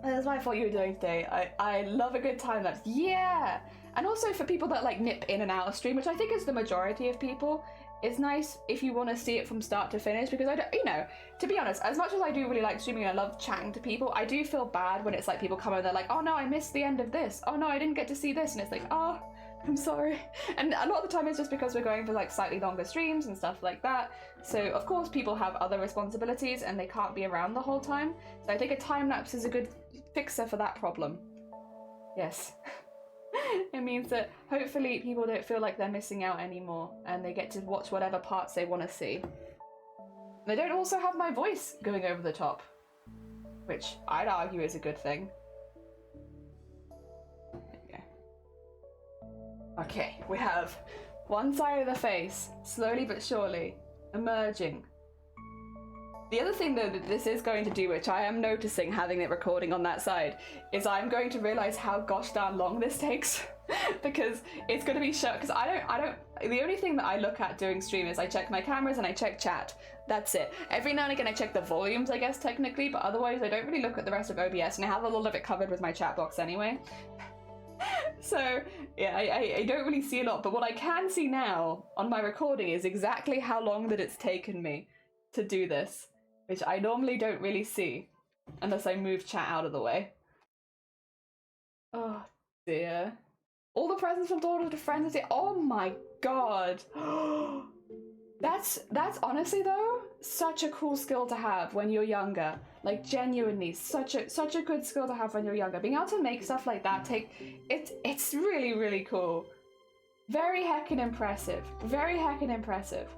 That's what I thought you were doing today. I love a good time lapse. Yeah! And also for people that like nip in and out of stream, which I think is the majority of people, it's nice if you want to see it from start to finish because I don't, you know, to be honest, as much as I do really like streaming and I love chatting to people, I do feel bad when it's like people come and they're like, oh no, I missed the end of this. Oh no, I didn't get to see this. And it's like, oh, I'm sorry. And a lot of the time it's just because we're going for like slightly longer streams and stuff like that. So of course people have other responsibilities and they can't be around the whole time. So I think a time lapse is a good fixer for that problem. Yes. It means that hopefully people don't feel like they're missing out anymore and they get to watch whatever parts they want to see. They don't also have my voice going over the top, which I'd argue is a good thing. There you go. Okay, we have one side of the face, slowly but surely, emerging. The other thing though that this is going to do, which I am noticing having it recording on that side, is I'm going to realize how gosh darn long this takes. Because it's going to be shut, because the only thing that I look at doing stream is I check my cameras and I check chat. That's it. Every now and again I check the volumes, I guess, technically, but otherwise I don't really look at the rest of OBS, and I have a lot of it covered with my chat box anyway. So yeah, I don't really see a lot, but what I can see now on my recording is exactly how long that it's taken me to do this, which I normally don't really see unless I move chat out of the way. Oh dear. All the presents from daughter to friends. Oh my god. That's honestly though such a cool skill to have when you're younger. Like genuinely such a good skill to have when you're younger. Being able to make stuff like that it's really cool. Very heckin' impressive. Very heckin' impressive.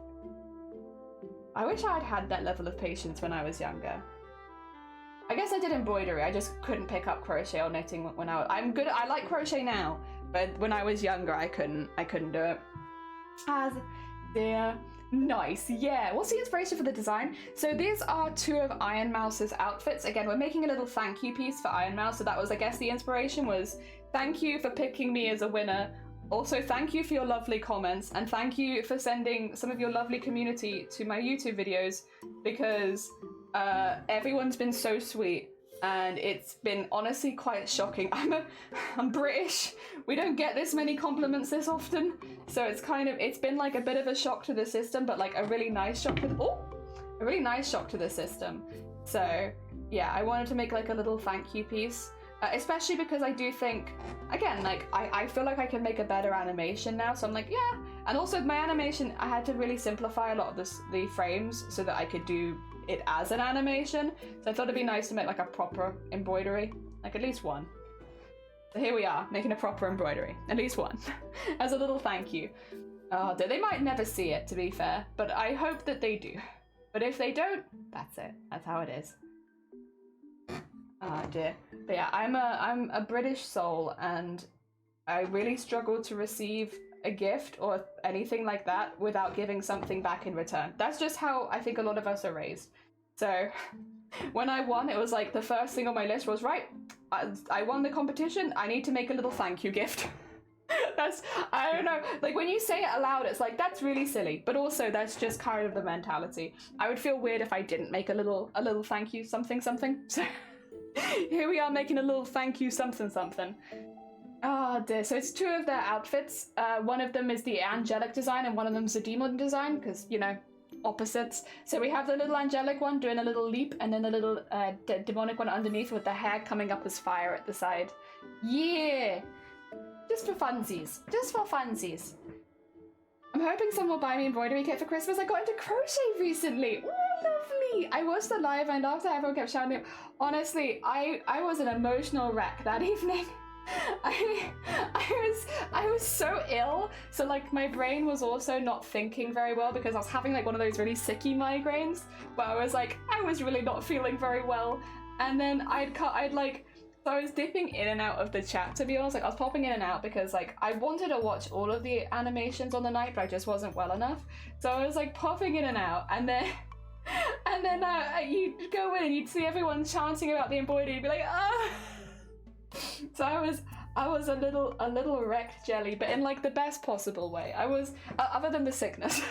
I wish I'd had that level of patience when I was younger. I guess I did embroidery. I just couldn't pick up crochet or knitting when I'm good. I like crochet now, but when I was younger, I couldn't do it. As dear. Nice, yeah. What's the inspiration for the design? So these are two of Iron Mouse's outfits. Again, we're making a little thank you piece for Iron Mouse. So that was, I guess, the inspiration was thank you for picking me as a winner. Also, thank you for your lovely comments, and thank you for sending some of your lovely community to my YouTube videos, because everyone's been so sweet. And it's been honestly quite shocking. I'm British. We don't get this many compliments this often. So it's been like a bit of a shock to the system, but like a really nice shock to the system. So yeah, I wanted to make like a little thank you piece, especially because I do think, again, like I feel like I can make a better animation now. So I'm like, yeah. And also my animation, I had to really simplify a lot of the frames so that I could do it as an animation. So I thought it'd be nice to make like a proper embroidery, like at least one. So here we are, making a proper embroidery, at least one, as a little thank you. Oh dear, they might never see it, to be fair, but I hope that they do. But if they don't, that's it. That's how it is. Oh dear. But yeah, I'm a British soul, and I really struggle to receive a gift or anything like that without giving something back in return. That's just how I think a lot of us are raised. So when I won, it was like the first thing on my list was, right, I won the competition, I need to make a little thank you gift. That's, I don't know, like when you say it aloud, it's like, that's really silly, but also that's just kind of the mentality. I would feel weird if I didn't make a little thank you something. So here we are making a little thank you something. Oh dear, so it's two of their outfits. One of them is the angelic design and one of them's the demon design, because, you know, opposites. So we have the little angelic one doing a little leap, and then the little demonic one underneath with the hair coming up as fire at the side. Yeah! Just for funsies. Just for funsies. I'm hoping someone will buy me embroidery kit for Christmas. I got into crochet recently. Oh, lovely! I watched the live, and after everyone kept shouting, honestly, I was an emotional wreck that evening. I was so ill, so like my brain was also not thinking very well, because I was having like one of those really sicky migraines where I was really not feeling very well. And then so I was dipping in and out of the chat, to be honest. Like I was popping in and out because like I wanted to watch all of the animations on the night, but I just wasn't well enough. So I was like popping in and out, and then you'd go in and you'd see everyone chanting about the embroidery. You'd be like, ah. So I was a little wrecked jelly, but in like the best possible way. I was, other than the sickness.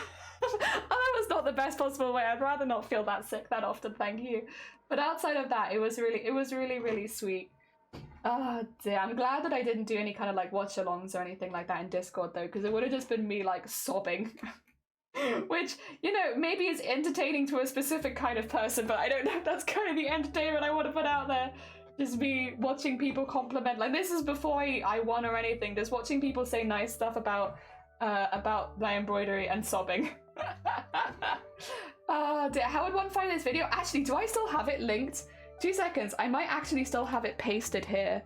That was not the best possible way. I'd rather not feel that sick that often, thank you. But outside of that, it was really sweet. Oh dear, I'm glad that I didn't do any kind of like watch-alongs or anything like that in Discord though, because it would have just been me like sobbing. Which, you know, maybe is entertaining to a specific kind of person, but I don't know if that's kind of the entertainment I want to put out there. Just me watching people compliment, like this is before I won or anything, just watching people say nice stuff about my embroidery and sobbing. How would one find this video? Actually, do I still have it linked? 2 seconds, I might actually still have it pasted here.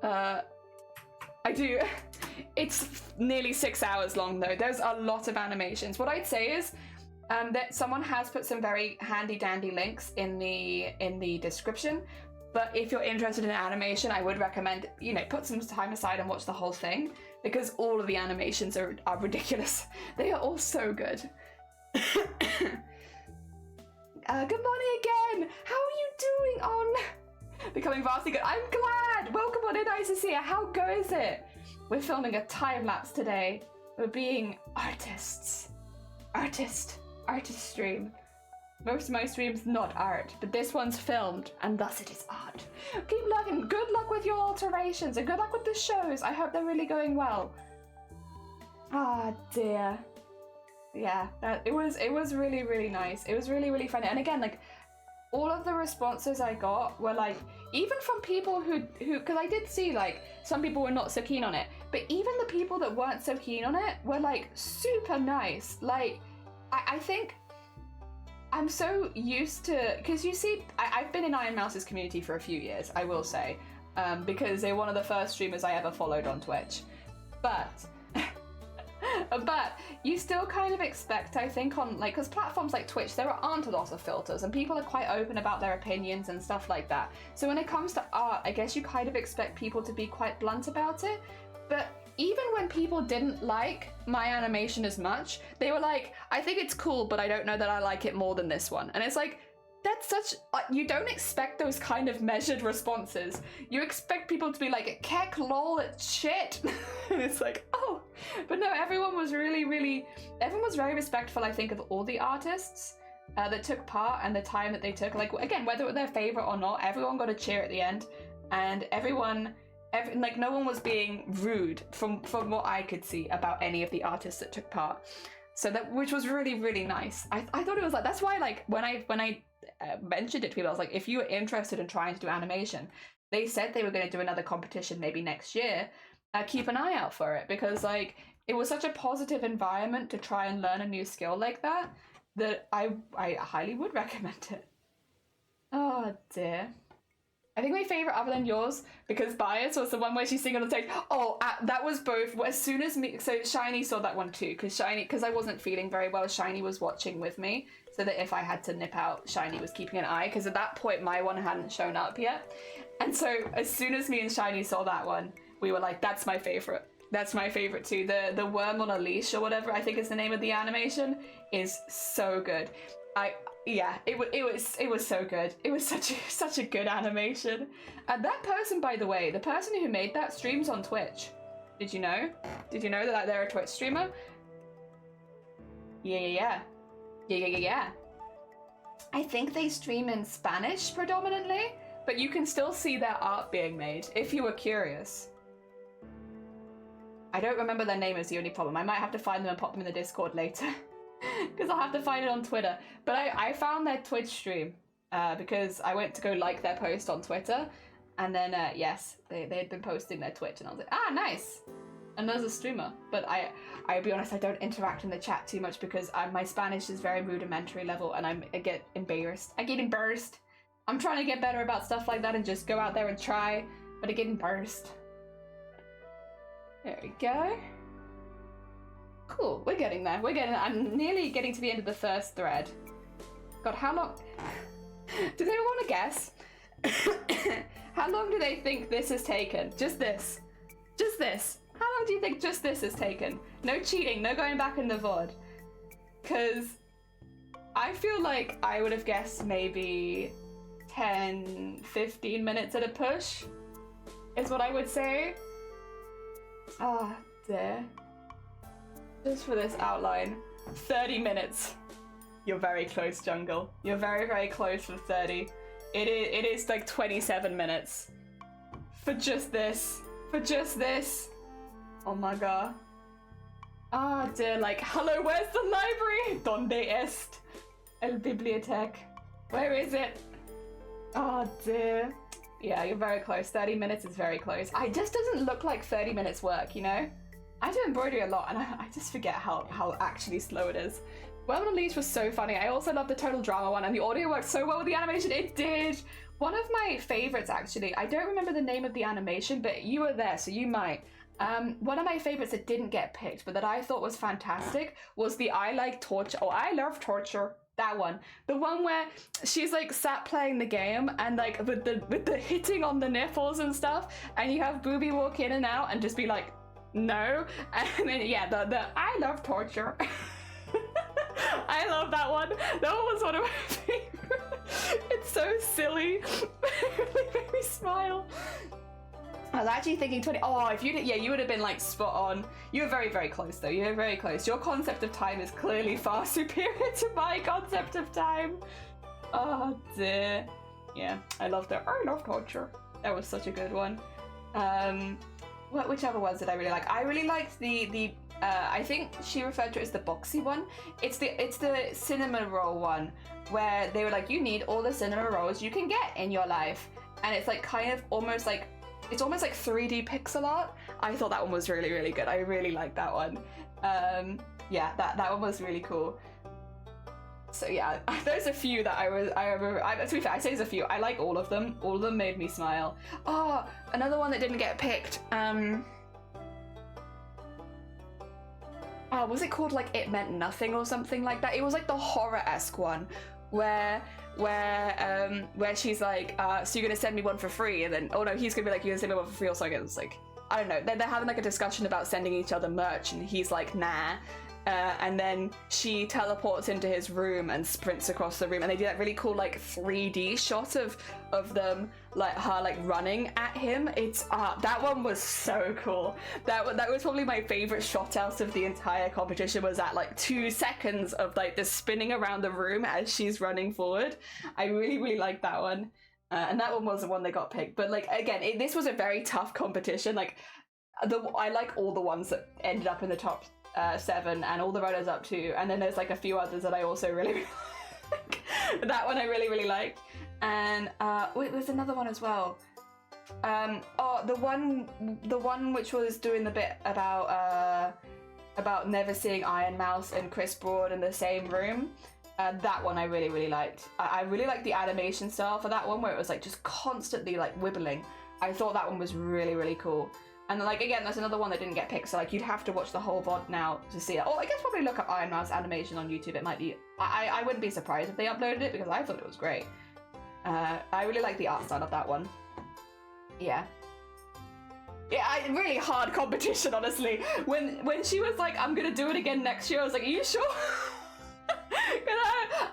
I do. It's nearly 6 hours long though. There's a lot of animations. What I'd say is that someone has put some very handy dandy links in the description. But if you're interested in animation, I would recommend, you know, put some time aside and watch the whole thing, because all of the animations are ridiculous. They are all so good. Good morning again. How are you doing on Becoming Vastly Good? I'm glad. Welcome on in, nice to see you. How goes it? We're filming a time lapse today. We're being artists. Artist stream. Most of my streams not art, but this one's filmed, and thus it is art. Keep looking. Good luck with your alterations, and good luck with the shows. I hope they're really going well. Ah, dear. Yeah, it was really, really nice. It was really, really funny. And again, like, all of the responses I got were like, even from people who, because I did see like some people were not so keen on it, but even the people that weren't so keen on it were like super nice. Like, I think I'm so used to, because you see, I've been in Iron Mouse's community for a few years, I will say, because they're one of the first streamers I ever followed on Twitch. But you still kind of expect, I think, on like, because platforms like Twitch, there aren't a lot of filters and people are quite open about their opinions and stuff like that. So when it comes to art, I guess you kind of expect people to be quite blunt about it. But even when people didn't like my animation as much, they were like, I think it's cool, but I don't know that I like it more than this one. And it's like, that's such, you don't expect those kind of measured responses. You expect people to be like, keck, lol, it's shit. And it's like, oh. But no, everyone was everyone was very respectful, I think, of all the artists that took part and the time that they took. Like, again, whether it was their favorite or not, everyone got a cheer at the end. And like, no one was being rude from what I could see about any of the artists that took part. So that, which was really, really nice. I thought it was like, that's why, like, when I mentioned it to people, I was like, if you were interested in trying to do animation, they said they were going to do another competition maybe next year. Keep an eye out for it, because like, it was such a positive environment to try and learn a new skill like that, that I highly would recommend it. Oh dear. I think my favorite other than yours, because Bias was the one where she's singing on the stage. Oh, that was both. As soon as me, so Shiny saw that one too, because I wasn't feeling very well. Shiny was watching with me, so that if I had to nip out, Shiny was keeping an eye, because at that point my one hadn't shown up yet. And so as soon as me and Shiny saw that one, we were like, that's my favorite. That's my favorite too. The worm on a leash or whatever I think is the name of the animation is so good. Yeah, it was so good. It was such a good animation. And that person, by the way, the person who made that streams on Twitch. Did you know? Did you know that they're a Twitch streamer? Yeah. I think they stream in Spanish predominantly, but you can still see their art being made if you were curious. I don't remember their name is the only problem. I might have to find them and pop them in the Discord later. Because I'll have to find it on Twitter. But I found their Twitch stream because I went to go like their post on Twitter. And then, yes, they had been posting their Twitch. And I was like, ah, nice. And there's a streamer. But I'll be honest, I don't interact in the chat too much because my Spanish is very rudimentary level and I get embarrassed. I'm trying to get better about stuff like that and just go out there and try. But I get embarrassed. There we go. Cool, we're getting there. I'm nearly getting to the end of the first thread. God, how long? Does anyone want to guess? How long do they think this has taken? Just this. How long do you think just this has taken? No cheating, no going back in the VOD. Because I feel like I would have guessed maybe 10, 15 minutes at a push, is what I would say. Ah, dear. Just for this outline, 30 minutes. You're very close, Jungle. You're very, very close for 30. It is like 27 minutes. For just this. Oh my god. Ah, dear, like, hello, where's the library? ¿Dónde est el biblioteca? Where is it? Oh dear. Yeah, you're very close. 30 minutes is very close. It just doesn't look like 30 minutes work, you know? I do embroidery a lot and I just forget how actually slow it is. Worm on a Leash was so funny. I also love the Total Drama one and the audio worked so well with the animation. It did! One of my favorites, actually, I don't remember the name of the animation, but you were there, so you might. One of my favorites that didn't get picked, but that I thought was fantastic, was the I Like Torture, or I Love Torture, that one. The one where she's like sat playing the game and like with the hitting on the nipples and stuff, and you have Booby walk in and out and just be like, no. And then, yeah, the I Love Torture. I love that one. That one was one of my favorites. It's so silly. It really made me smile. I was actually thinking 20. Oh, if you did, yeah, you would have been like spot on. You were very, very close though. You were very close. Your concept of time is clearly far superior to my concept of time. Oh dear. Yeah, I love that. I love torture. That was such a good one. Which other ones did I really like? I really liked the I think she referred to it as the boxy one. It's the cinnamon roll one where they were like, you need all the cinnamon rolls you can get in your life, and it's like kind of almost like, it's almost like 3D pixel art. I thought that one was really, really good. I really liked that one. Yeah, that one was really cool. So yeah, there's a few that I remember. To be fair, I say there's a few. I like all of them. All of them made me smile. Oh, another one that didn't get picked. Oh, was it called like It Meant Nothing or something like that? It was like the horror-esque one where she's like, so you're gonna send me one for free, and then, oh no, he's gonna be like, you're gonna send me one for free, or something. It's like, I don't know, they're having like a discussion about sending each other merch, and he's like, nah. And then she teleports into his room and sprints across the room, and they do that really cool like 3D shot of them, like her like running at him. It's that one was so cool. That was probably my favorite shot out of the entire competition, was that like 2 seconds of like the spinning around the room as she's running forward. I really, really liked that one. And that one was the one that got picked. But like, again, this was a very tough competition. Like I like all the ones that ended up in the top 7 and all the runners up 2, and then there's like a few others that I also really like. That one I really, really liked. And wait, there's another one as well. Oh, the one which was doing the bit about never seeing Iron Mouse and Chris Broad in the same room. That one I really, really liked. I really liked the animation style for that one, where it was like just constantly like wibbling. I thought that one was really, really cool. And like, again, that's another one that didn't get picked, so like you'd have to watch the whole VOD now to see it. Oh, I guess probably look up Iron Mouse animation on YouTube. It might be, I wouldn't be surprised if they uploaded it, because I thought it was great. I really like the art style of that one. Yeah. Yeah, really hard competition, honestly. When she was like, I'm gonna do it again next year, I was like, are you sure?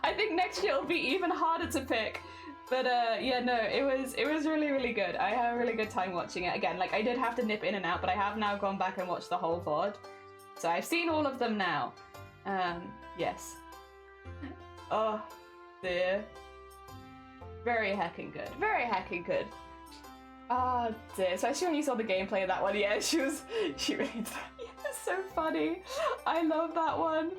I think next year will be even harder to pick. But yeah, no, it was really, really good. I had a really good time watching it. Again, like I did have to nip in and out, but I have now gone back and watched the whole VOD. So I've seen all of them now. Yes. Oh dear. Very heckin' good. Very heckin' good. Oh dear. Especially when you saw the gameplay of that one. Yeah, she really did that. Yeah, it's so funny. I love that one.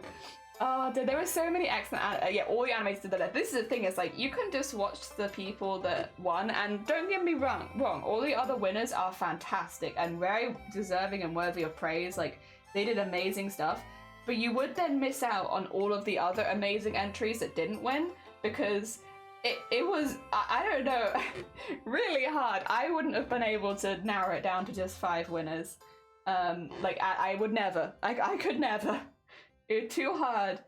Oh, dude, there were so many excellent, yeah, all the animators did that. This is the thing, is like, you can just watch the people that won, and don't get me wrong, all the other winners are fantastic and very deserving and worthy of praise. Like, they did amazing stuff, but you would then miss out on all of the other amazing entries that didn't win, because it was, I don't know, really hard. I wouldn't have been able to narrow it down to just 5 winners. Like, I would never, I could never. It was too hard.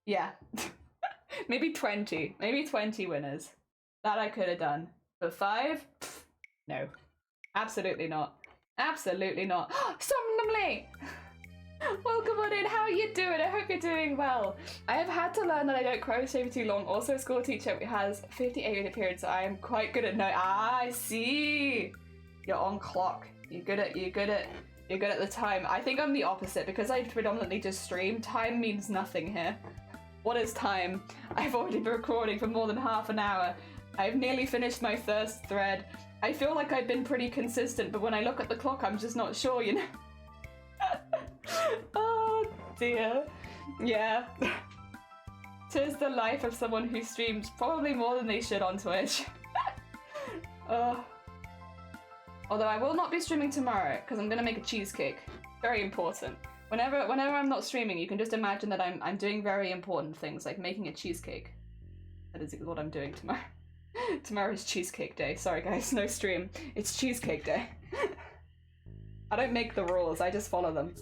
Yeah. maybe 20 winners. That I could have done. But 5? Pfft, no. Absolutely not. Absolutely not. Somnamly! Welcome on in. How are you doing? I hope you're doing well. I have had to learn that I don't crochet for too long. Also, a school teacher has 58-minute periods, so I am quite good at I see. You're on clock. You're good at the time. I think I'm the opposite, because I predominantly just stream. Time means nothing here. What is time? I've already been recording for more than half an hour. I've nearly finished my first thread. I feel like I've been pretty consistent, but when I look at the clock, I'm just not sure, you know? Oh dear. Yeah. 'Tis the life of someone who streams probably more than they should on Twitch. Although I will not be streaming tomorrow, because I'm going to make a cheesecake. Very important. Whenever I'm not streaming, you can just imagine that I'm doing very important things, like making a cheesecake. That is what I'm doing tomorrow. Tomorrow is cheesecake day. Sorry guys, no stream. It's cheesecake day. I don't make the rules, I just follow them.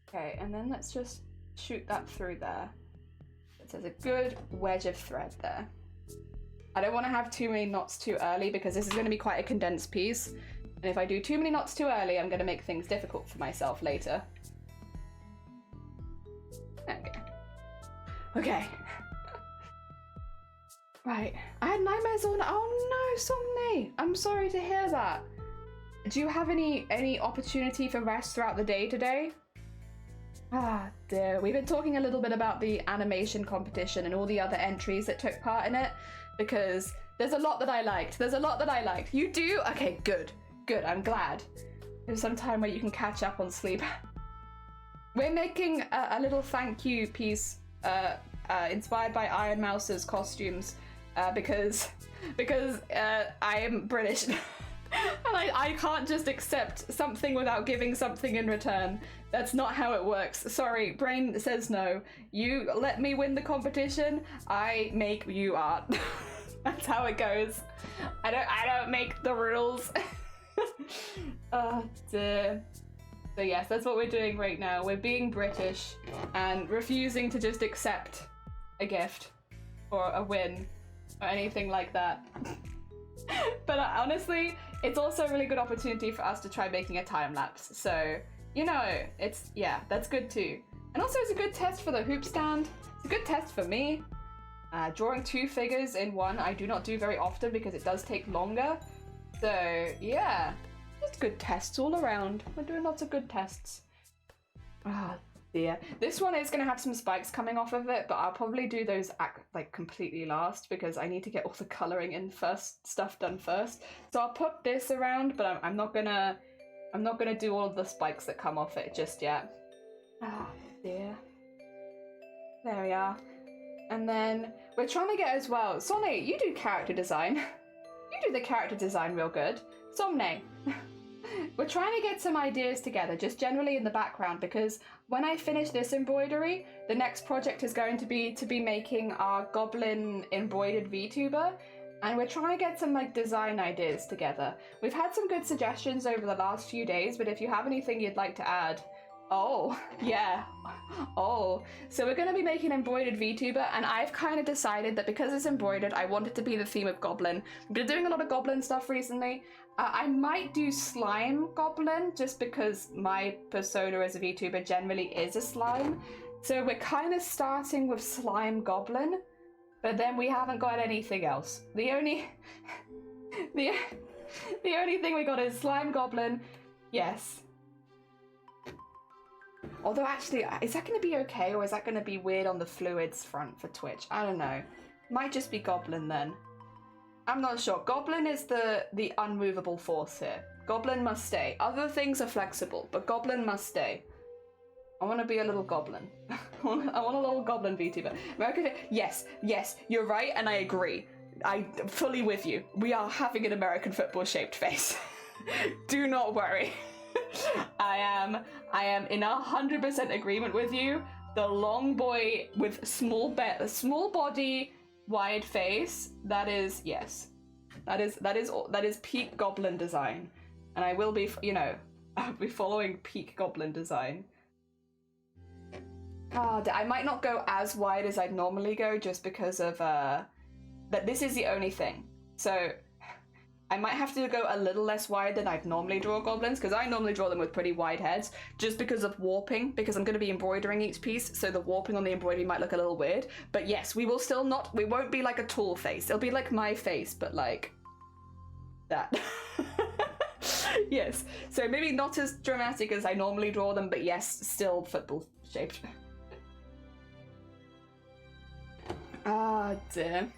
Okay, and then let's just shoot that through there. It says a good wedge of thread there. I don't want to have too many knots too early, because this is going to be quite a condensed piece. And if I do too many knots too early, I'm going to make things difficult for myself later. Okay. Right. I had nightmares all night. Oh no, Somni. I'm sorry to hear that. Do you have any opportunity for rest throughout the day today? Ah, dear. We've been talking a little bit about the animation competition and all the other entries that took part in it, because there's a lot that I liked. There's a lot that I liked. You do? Okay, good. Good, I'm glad. There's some time where you can catch up on sleep. We're making a little thank you piece inspired by Iron Mouse's costumes because I am British. And I can't just accept something without giving something in return. That's not how it works. Sorry, brain says no. You let me win the competition, I make you art. That's how it goes. I don't make the rules. Oh dear. So yes, that's what we're doing right now. We're being British and refusing to just accept a gift or a win or anything like that. But honestly, it's also a really good opportunity for us to try making a time lapse. So, you know, yeah, that's good too. And also it's a good test for the hoop stand. It's a good test for me. Drawing 2 figures in one, I do not do very often because it does take longer. So, yeah, just good tests all around. We're doing lots of good tests. Ah, dear. This one is going to have some spikes coming off of it, but I'll probably do those like completely last because I need to get all the colouring in stuff done first. So I'll put this around, but I'm not gonna do all of the spikes that come off it just yet. Ah, dear. There we are. And then we're trying to get as well. Sonny, you do character design. You do the character design real good. Somne. We're trying to get some ideas together, just generally in the background, because when I finish this embroidery, the next project is going to be making our goblin embroidered VTuber, and we're trying to get some like design ideas together. We've had some good suggestions over the last few days, but if you have anything you'd like to add. Oh, yeah. Oh, so we're going to be making an embroidered VTuber, and I've kind of decided that because it's embroidered, I want it to be the theme of goblin. I've been doing a lot of goblin stuff recently. I might do slime goblin, just because my persona as a VTuber generally is a slime. So we're kind of starting with slime goblin, but then we haven't got anything else. The only thing we got is slime goblin. Yes. Although actually, is that going to be okay, or is that going to be weird on the fluids front for Twitch? I don't know. Might just be goblin then. I'm not sure. Goblin is the unmovable force here. Goblin must stay. Other things are flexible, but goblin must stay. I want to be a little goblin. I want a little goblin VTuber. American, yes, you're right, and I agree. I'm fully with you. We are having an American football shaped face. Do not worry. I am in 100% agreement with you. The long boy with small body, wide face. That is, yes. That is peak goblin design, and I will be, you know, I'll be following peak goblin design. I might not go as wide as I'd normally go, just because of that this is the only thing. So I might have to go a little less wide than I'd normally draw goblins, because I normally draw them with pretty wide heads, just because of warping, because I'm going to be embroidering each piece, so the warping on the embroidery might look a little weird. But yes, we won't be like a tall face. It'll be like my face, but like that. Yes, so maybe not as dramatic as I normally draw them, but yes, still football shaped. Ah, dear.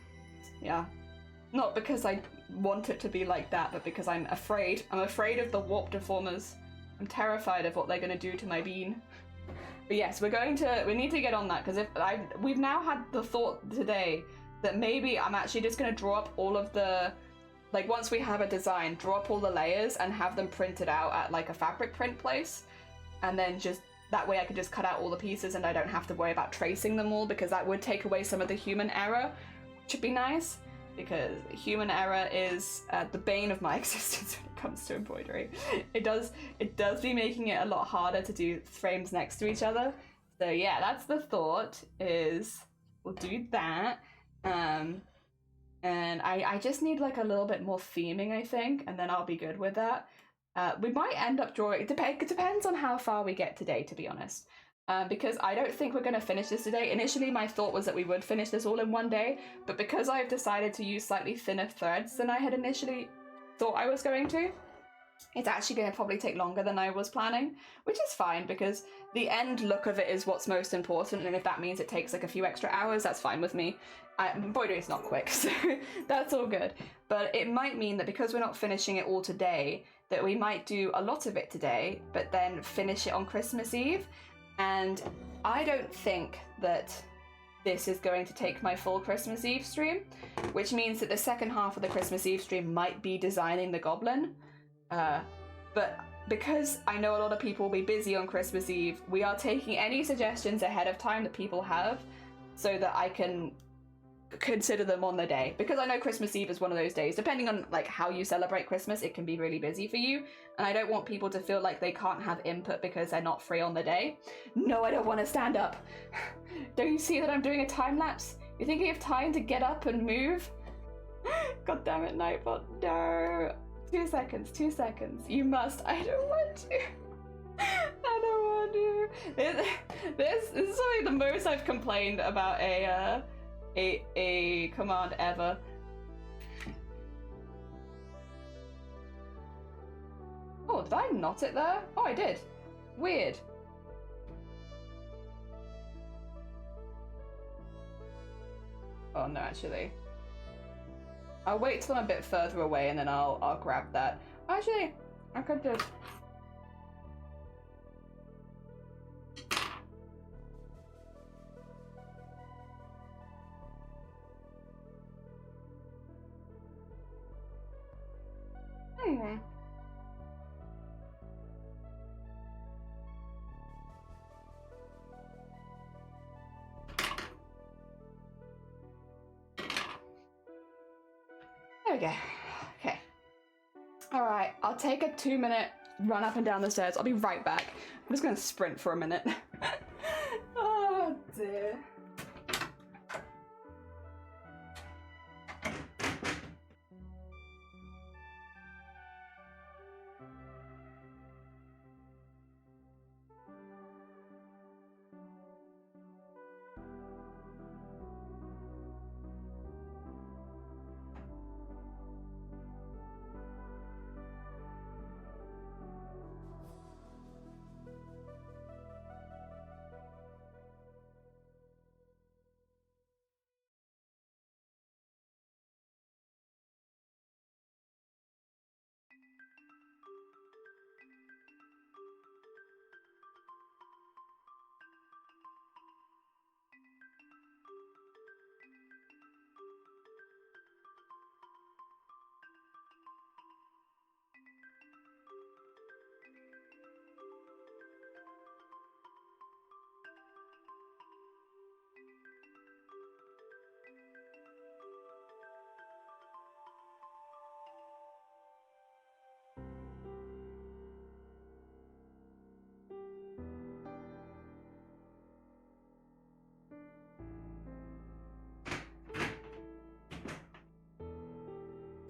Yeah. Not because I want it to be like that, but because I'm afraid. I'm afraid of the warp deformers. I'm terrified of what they're going to do to my bean. But yes, we need to get on that, because we've now had the thought today that maybe I'm actually just going to draw up all of the, like, once we have a design, draw up all the layers and have them printed out at like a fabric print place, and then just that way I could just cut out all the pieces and I don't have to worry about tracing them all, because that would take away some of the human error, which would be nice. Because human error is the bane of my existence when it comes to embroidery. It does be making it a lot harder to do frames next to each other. So yeah, that's the thought, is we'll do that. And I just need like a little bit more theming, I think, and then I'll be good with that. We might end up drawing, it depends on how far we get today, to be honest. because I don't think we're going to finish this today. Initially, my thought was that we would finish this all in one day, but because I've decided to use slightly thinner threads than I had initially thought I was going to, it's actually going to probably take longer than I was planning, which is fine because the end look of it is what's most important, and if that means it takes like a few extra hours, that's fine with me. Embroidery is not quick, so that's all good. But it might mean that because we're not finishing it all today, that we might do a lot of it today, but then finish it on Christmas Eve. And I don't think that this is going to take my full Christmas Eve stream, which means that the second half of the Christmas Eve stream might be designing the goblin. But because I know a lot of people will be busy on Christmas Eve, we are taking any suggestions ahead of time that people have so that I can consider them on the day, because I know Christmas Eve is one of those days, depending on like how you celebrate Christmas, it can be really busy for you, and I don't want people to feel like they can't have input because they're not free on the day. No, I don't want to stand up. Don't you see that I'm doing a time lapse? You think I have time to get up and move? God damn it, Nightbot, no. 2 seconds, 2 seconds. You must. I don't want to. I don't want to. This is something the most I've complained about a command ever. Oh, did I knot it there? Oh, I did. Weird. Oh no, actually. I'll wait till I'm a bit further away and then I'll grab that. Actually, I could just... There we go. Okay. Alright, I'll take a 2-minute run up and down the stairs. I'll be right back. I'm just gonna sprint for a minute. Oh dear.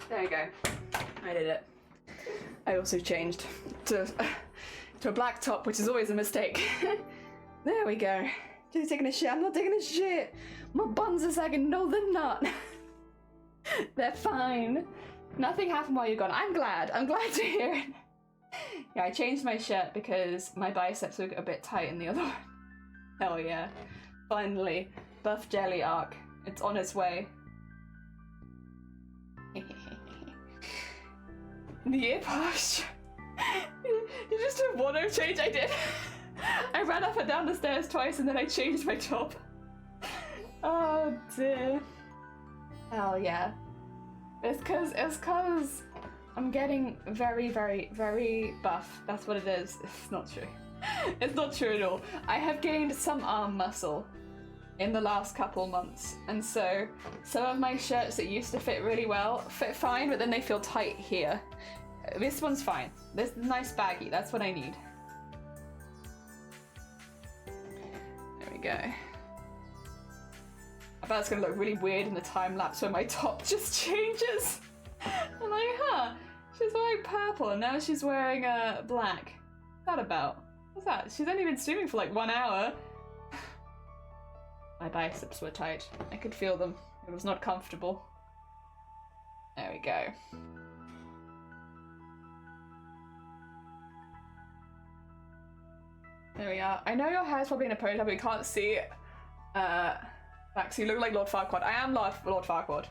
There you go. I did it. I also changed to a black top, which is always a mistake. There we go. Just taking a shit. I'm not taking a shit. My buns are sagging. No, they're not. They're fine. Nothing happened while you're gone. I'm glad. I'm glad to hear it. Yeah, I changed my shirt because my biceps were a bit tight in the other one. Hell yeah. Finally. Buff Jelly arc. It's on its way. The ear posture. You just did one change. I did. I ran up and down the stairs twice and then I changed my top. Oh dear. Hell yeah. It's cause I'm getting very, very, very buff. That's what it is. It's not true. It's not true at all. I have gained some arm muscle in the last couple months, and so some of my shirts that used to fit really well fit fine, but then they feel tight here. This one's fine. This is nice baggy. That's what I need. There we go. I bet it's gonna look really weird in the time lapse when my top just changes. I'm like, huh? She's wearing purple and now she's wearing black. What's that about? What's that? She's only been streaming for like 1 hour. My biceps were tight. I could feel them. It was not comfortable. There we go. There we are. I know your hair's probably in a ponytail, but we can't see it. Max, you look like Lord Farquaad. I am Lord Farquaad.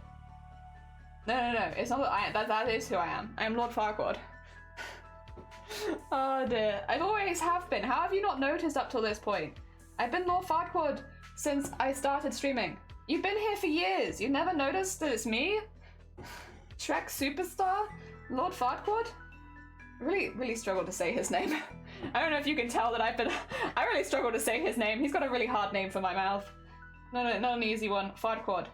No. It's not that is who I am. I am Lord Farquaad. Oh dear. I've always have been. How have you not noticed up till this point? I've been Lord Farquaad since I started streaming. You've been here for years. You've never noticed that it's me? Shrek superstar? Lord Farquaad? Really struggle to say his name. I don't know if you can tell that I really struggle to say his name. He's got a really hard name for my mouth. No, not an easy one. Farquaad.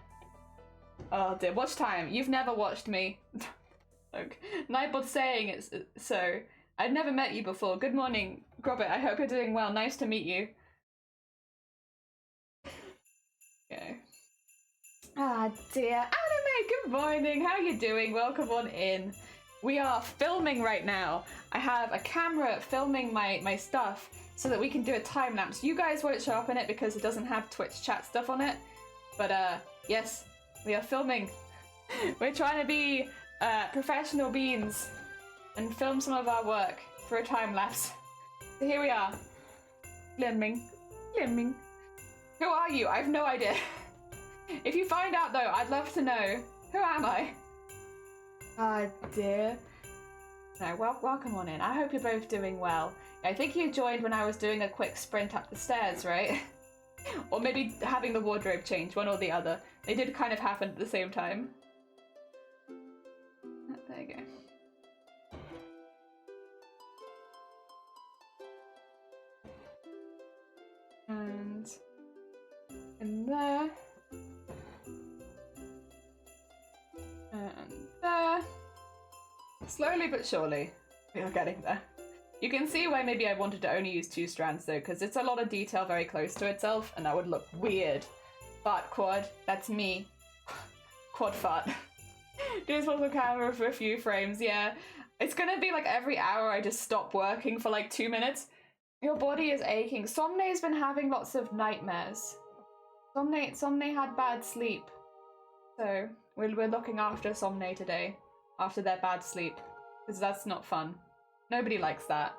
Oh dear, watch time. You've never watched me. Look, Nightbot saying it's so. I'd never met you before. Good morning, Grobit. I hope you're doing well. Nice to meet you. Okay. Ah dear. Anime, good morning. How are you doing? Welcome on in. We are filming right now. I have a camera filming my stuff so that we can do a time lapse. You guys won't show up in it because it doesn't have Twitch chat stuff on it. But yes, we are filming. We're trying to be professional beings and film some of our work for a time lapse. So here we are. Filming. Who are you? I have no idea. If you find out though, I'd love to know. Who am I? Ah dear. No, welcome on in. I hope you're both doing well. I think you joined when I was doing a quick sprint up the stairs, right? Or maybe having the wardrobe change, one or the other. They did kind of happen at the same time. Oh, there you go. And in there. And there. Slowly but surely, we are getting there. You can see why maybe I wanted to only use 2 strands though, because it's a lot of detail very close to itself, and that would look weird. Fart quad, that's me. Quad fart. Just hold the camera for a few frames, yeah. It's gonna be like every hour I just stop working for like 2 minutes. Your body is aching. Somne's been having lots of nightmares. Somne had bad sleep. So, we're looking after Somne today. After their bad sleep. Because that's not fun. Nobody likes that.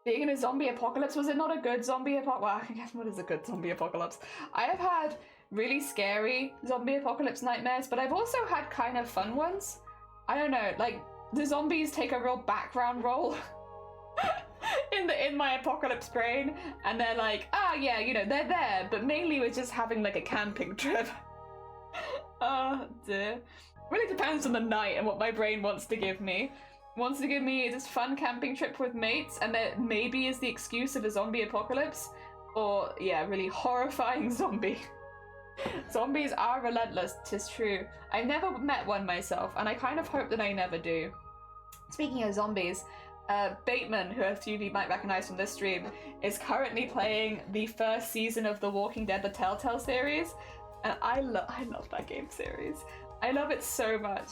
Being in a zombie apocalypse, was it not a good zombie apocalypse? Well, I guess what is a good zombie apocalypse? I have had really scary zombie apocalypse nightmares, but I've also had kind of fun ones. I don't know, like, the zombies take a real background role in my apocalypse brain, and they're like, ah, yeah, you know, they're there, but mainly we're just having like a camping trip. Oh dear. Really depends on the night and what my brain wants to give me. Wants to give me this fun camping trip with mates, and that maybe is the excuse of a zombie apocalypse, or yeah, really horrifying zombie. Zombies are relentless, 'tis true. I've never met one myself, and I kind of hope that I never do. Speaking of zombies, Bateman, who a few of you might recognize from this stream, is currently playing the first season of The Walking Dead: The Telltale series, and I love that game series. I love it so much.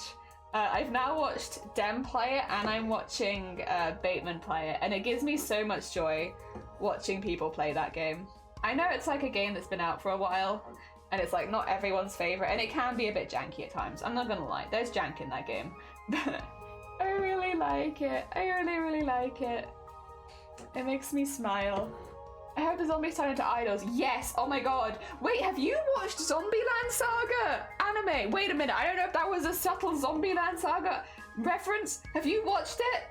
I've now watched Dem play it, and I'm watching Bateman play it, and it gives me so much joy watching people play that game. I know it's like a game that's been out for a while, and it's like not everyone's favorite, and it can be a bit janky at times. I'm not gonna lie, there's jank in that game. But I really like it. I really like it. It makes me smile. I hope the zombies turn into idols. Yes! Oh my god. Wait, have you watched Zombieland Saga anime? Wait a minute, I don't know if that was a subtle Zombieland Saga reference. Have you watched it?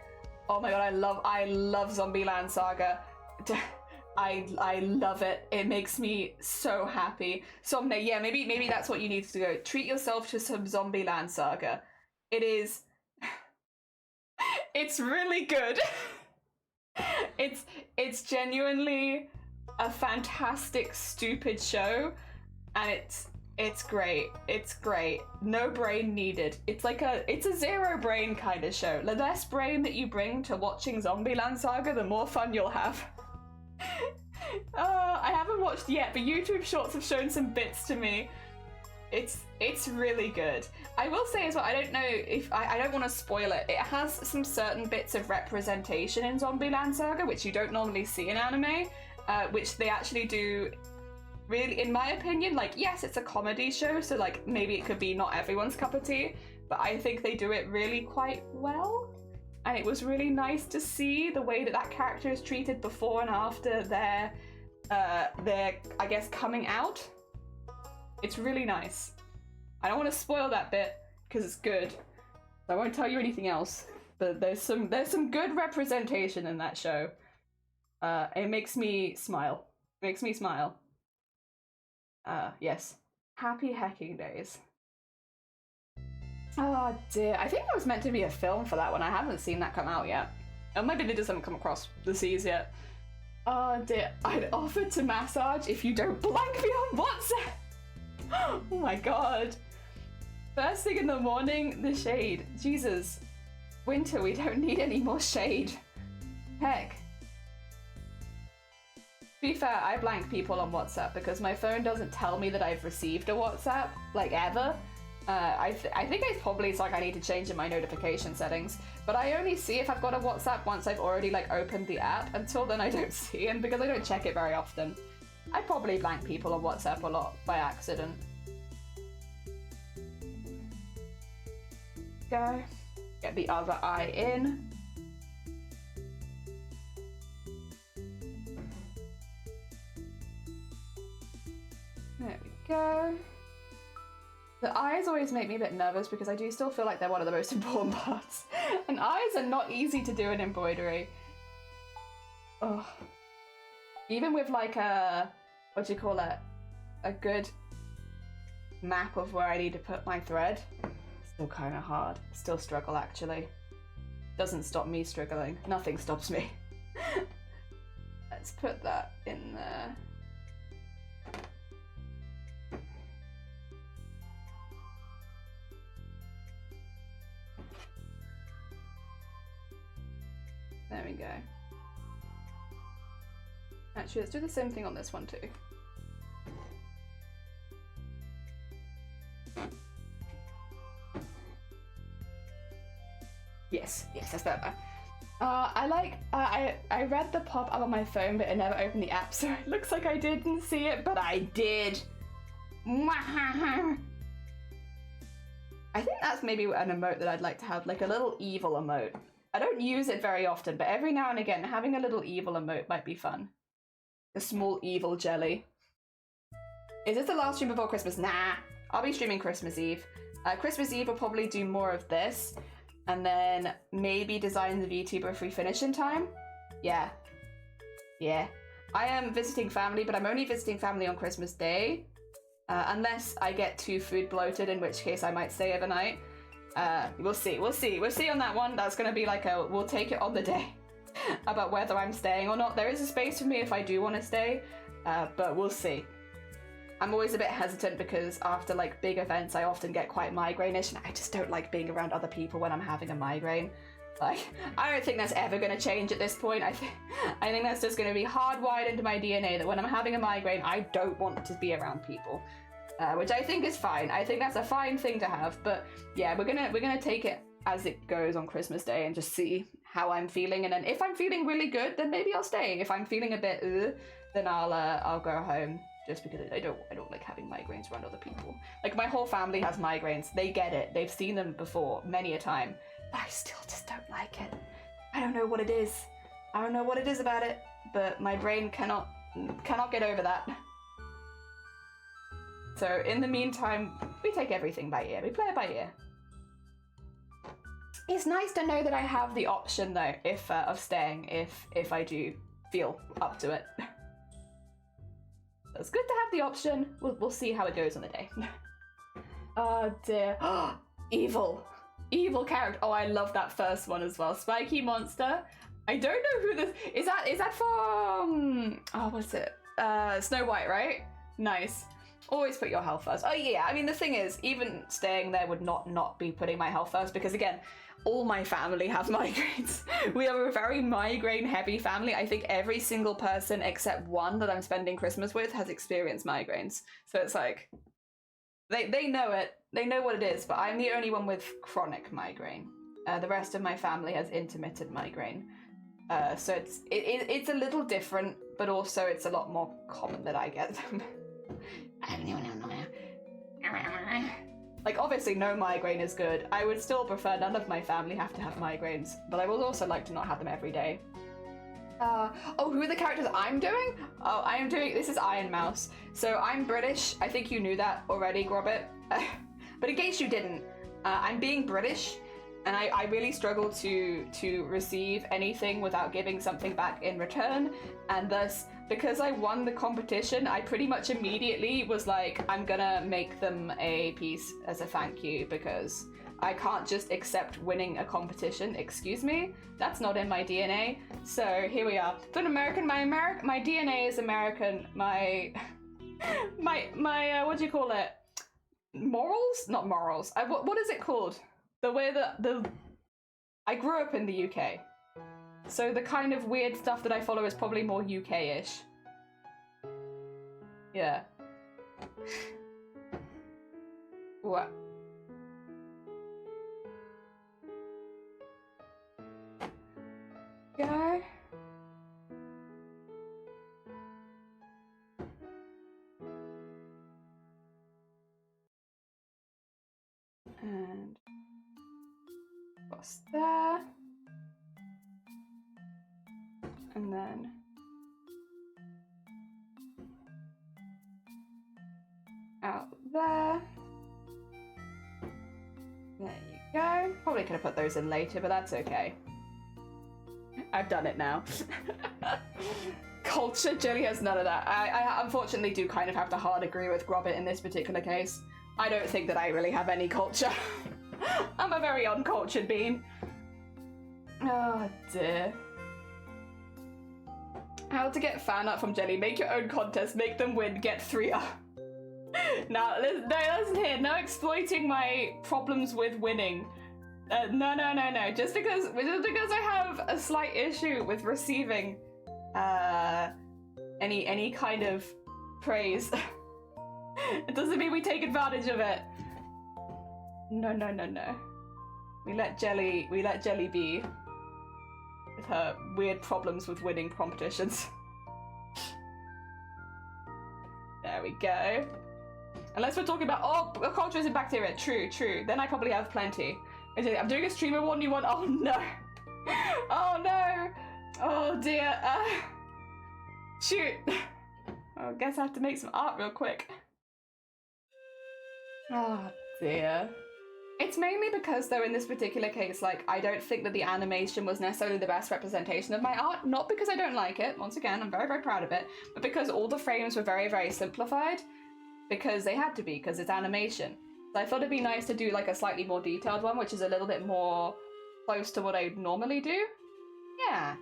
Oh my god, I love Zombieland Saga. I love it. It makes me so happy. Somne, yeah, maybe that's what you need to go. Treat yourself to some Zombieland Saga. It is... It's really good. It's genuinely a fantastic, stupid show, and it's great. It's great. No brain needed. It's a zero brain kind of show. The less brain that you bring to watching Zombieland Saga, the more fun you'll have. I haven't watched yet, but YouTube Shorts have shown some bits to me. It's really good. I will say as well, I don't know if I don't want to spoil it. It has some certain bits of representation in Zombieland Saga which you don't normally see in anime, which they actually do really, in my opinion. Like, yes, it's a comedy show, so like maybe it could be not everyone's cup of tea, but I think they do it really quite well. And it was really nice to see the way that that character is treated before and after their I guess coming out. It's really nice. I don't want to spoil that bit because it's good. I won't tell you anything else. But there's some good representation in that show. It makes me smile. Makes me smile. Yes. Happy hacking days. Oh dear. I think there was meant to be a film for that one. I haven't seen that come out yet. Or maybe they just haven't come across the seas yet. Oh dear. I'd offer to massage if you don't blank me on WhatsApp. Oh my god. First thing in the morning, the shade. Jesus. Winter, we don't need any more shade. Heck. To be fair, I blank people on WhatsApp because my phone doesn't tell me that I've received a WhatsApp, like ever. I think it's probably like I need to change in my notification settings, but I only see if I've got a WhatsApp once I've already like opened the app. Until then I don't see, and because I don't check it very often. I probably blank people on WhatsApp a lot by accident. Go. Get the other eye in. There we go. The eyes always make me a bit nervous because I do still feel like they're one of the most important parts. And eyes are not easy to do in embroidery. Oh. Even with like a, what do you call it? A good map of where I need to put my thread. Still kind of hard. Still struggle actually. Doesn't stop me struggling. Nothing stops me. Let's put that in there. There we go. Actually, let's do the same thing on this one too. Yes, that's better. I read the pop-up on my phone, but it never opened the app, so it looks like I didn't see it, but I did. I think that's maybe an emote that I'd like to have, like a little evil emote. I don't use it very often, but every now and again, having a little evil emote might be fun. A small evil jelly. Is this the last stream before Christmas? Nah, I'll be streaming Christmas Eve. Christmas Eve will probably do more of this, and then maybe design the VTuber if we finish in time. Yeah. I am visiting family, but I'm only visiting family on Christmas Day. Unless I get too food bloated, in which case I might stay overnight. We'll see on that one. That's gonna be like a, we'll take it on the day about whether I'm staying or not. There is a space for me if I do want to stay, but we'll see. I'm always a bit hesitant because after like big events I often get quite migraine-ish, and I just don't like being around other people when I'm having a migraine. Like, I don't think that's ever going to change at this point. I think that's just going to be hardwired into my DNA that when I'm having a migraine I don't want to be around people. Which I think is fine. I think that's a fine thing to have, but yeah, we're gonna take it as it goes on Christmas Day and just see how I'm feeling, and then if I'm feeling really good, then maybe I'll stay. If I'm feeling a bit then I'll go home, just because I don't like having migraines around other people. Like, my whole family has migraines. They get it. They've seen them before many a time. But I still just don't like it. I don't know what it is. I don't know what it is about it, but my brain cannot get over that. So in the meantime, we take everything by ear. We play it by ear. It's nice to know that I have the option though, if of staying if I do feel up to it. It's good to have the option. We'll see how it goes on the day. Oh dear. Evil character. Oh, I love that first one as well. Spiky monster. I don't know who this is. That from what's it? Snow White, right? Nice. Always put your health first. Oh yeah, I mean the thing is, even staying there would not be putting my health first, because again, all my family have migraines. We are a very migraine heavy family. I think every single person except one that I'm spending Christmas with has experienced migraines. So it's like, They know it. They know what it is, but I'm the only one with chronic migraine. The rest of my family has intermittent migraine. So it's a little different, but also it's a lot more common that I get them. Like, obviously no migraine is good. I would still prefer none of my family have to have migraines, but I would also like to not have them every day. Oh, who are the characters I'm doing? Oh, I am doing, this is Iron Mouse. So I'm British. I think you knew that already, Grobbit. But in case you didn't, I'm being British, and I really struggle to receive anything without giving something back in return, and thus, because I won the competition, I pretty much immediately was like, I'm gonna make them a piece as a thank you, because I can't just accept winning a competition. Excuse me? That's not in my DNA. So here we are. So my DNA is American. My what do you call it? Morals? Not morals. What is it called? The way that I grew up in the UK. So the kind of weird stuff that I follow is probably more UK-ish. Yeah. What? Go. And cross there. And then out there. There you go. Probably could have put those in later, but that's okay. I've done it now. Culture, Jelly has none of that. I unfortunately do kind of have to hard agree with Grobbit in this particular case. I don't think that I really have any culture. I'm a very uncultured being. Oh dear. How to get fan art from Jelly. Make your own contest, make them win, get 3 up. Now, listen here, no exploiting my problems with winning. No. Just because I have a slight issue with receiving any kind of praise, it doesn't mean we take advantage of it. No. We let Jelly be with her weird problems with winning competitions. There we go. Unless we're talking about, oh, culture is in bacteria. True. Then I probably have plenty. I'm doing a stream award and you want, oh no. Oh no. Oh dear. Shoot. I guess I have to make some art real quick. Oh dear. It's mainly because, though, in this particular case, like, I don't think that the animation was necessarily the best representation of my art. Not because I don't like it. Once again, I'm very, very proud of it. But because all the frames were very, very simplified. Because they had to be, because it's animation. So I thought it'd be nice to do, like, a slightly more detailed one, which is a little bit more close to what I normally do. Yeah.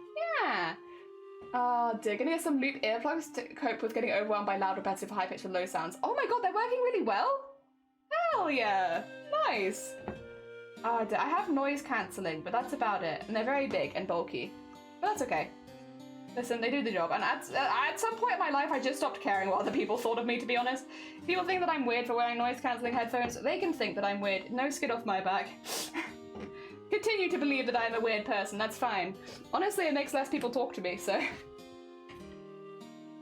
Oh dear, gonna get some loop earplugs to cope with getting overwhelmed by loud, repetitive, high-pitched and low sounds. Oh my god, they're working really well! Hell yeah! Nice! Oh dear, I have noise cancelling, but that's about it. And they're very big and bulky. But that's okay. Listen, they do the job. And at some point in my life, I just stopped caring what other people thought of me, to be honest. People think that I'm weird for wearing noise-cancelling headphones. They can think that I'm weird. No skin off my back. Continue to believe that I'm a weird person. That's fine. Honestly, it makes less people talk to me, so...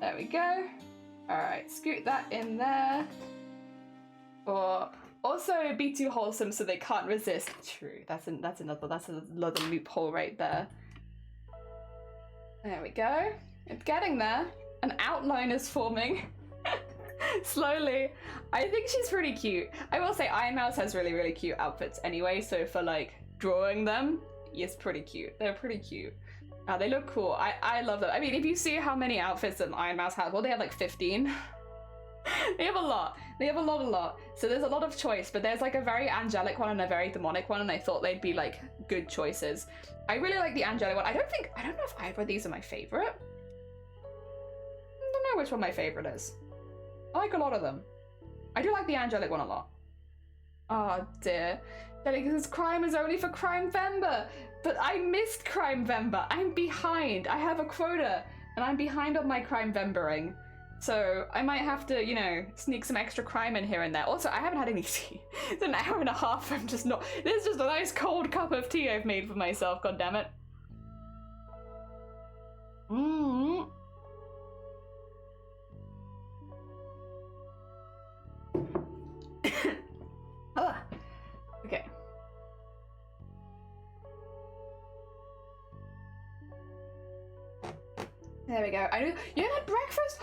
There we go. Alright, scoot that in there. Or also be too wholesome so they can't resist. True, that's another loophole right there. There we go. It's getting there. An outline is forming. Slowly. I think she's pretty cute. I will say Iron Mouse has really, really cute outfits anyway, so for like drawing them, it's pretty cute. They're pretty cute. They look cool. I love them. I mean, if you see how many outfits that Iron Mouse has, well, they have like 15. They have a lot. They have a lot. So there's a lot of choice, but there's like a very angelic one and a very demonic one, and I thought they'd be like good choices. I really like the angelic one. I don't know if either of these are my favorite. I don't know which one my favorite is. I like a lot of them. I do like the angelic one a lot. Oh dear. Because crime is only for Crimevember. But I missed Crimevember. I'm behind. I have a quota and I'm behind on my Crimevembering. So I might have to, you know, sneak some extra crime in here and there. Also, I haven't had any tea. It's an hour and a half. I'm just not. This is just a nice cold cup of tea I've made for myself. God damn it. Mm. Okay. There we go. I know you haven't had breakfast.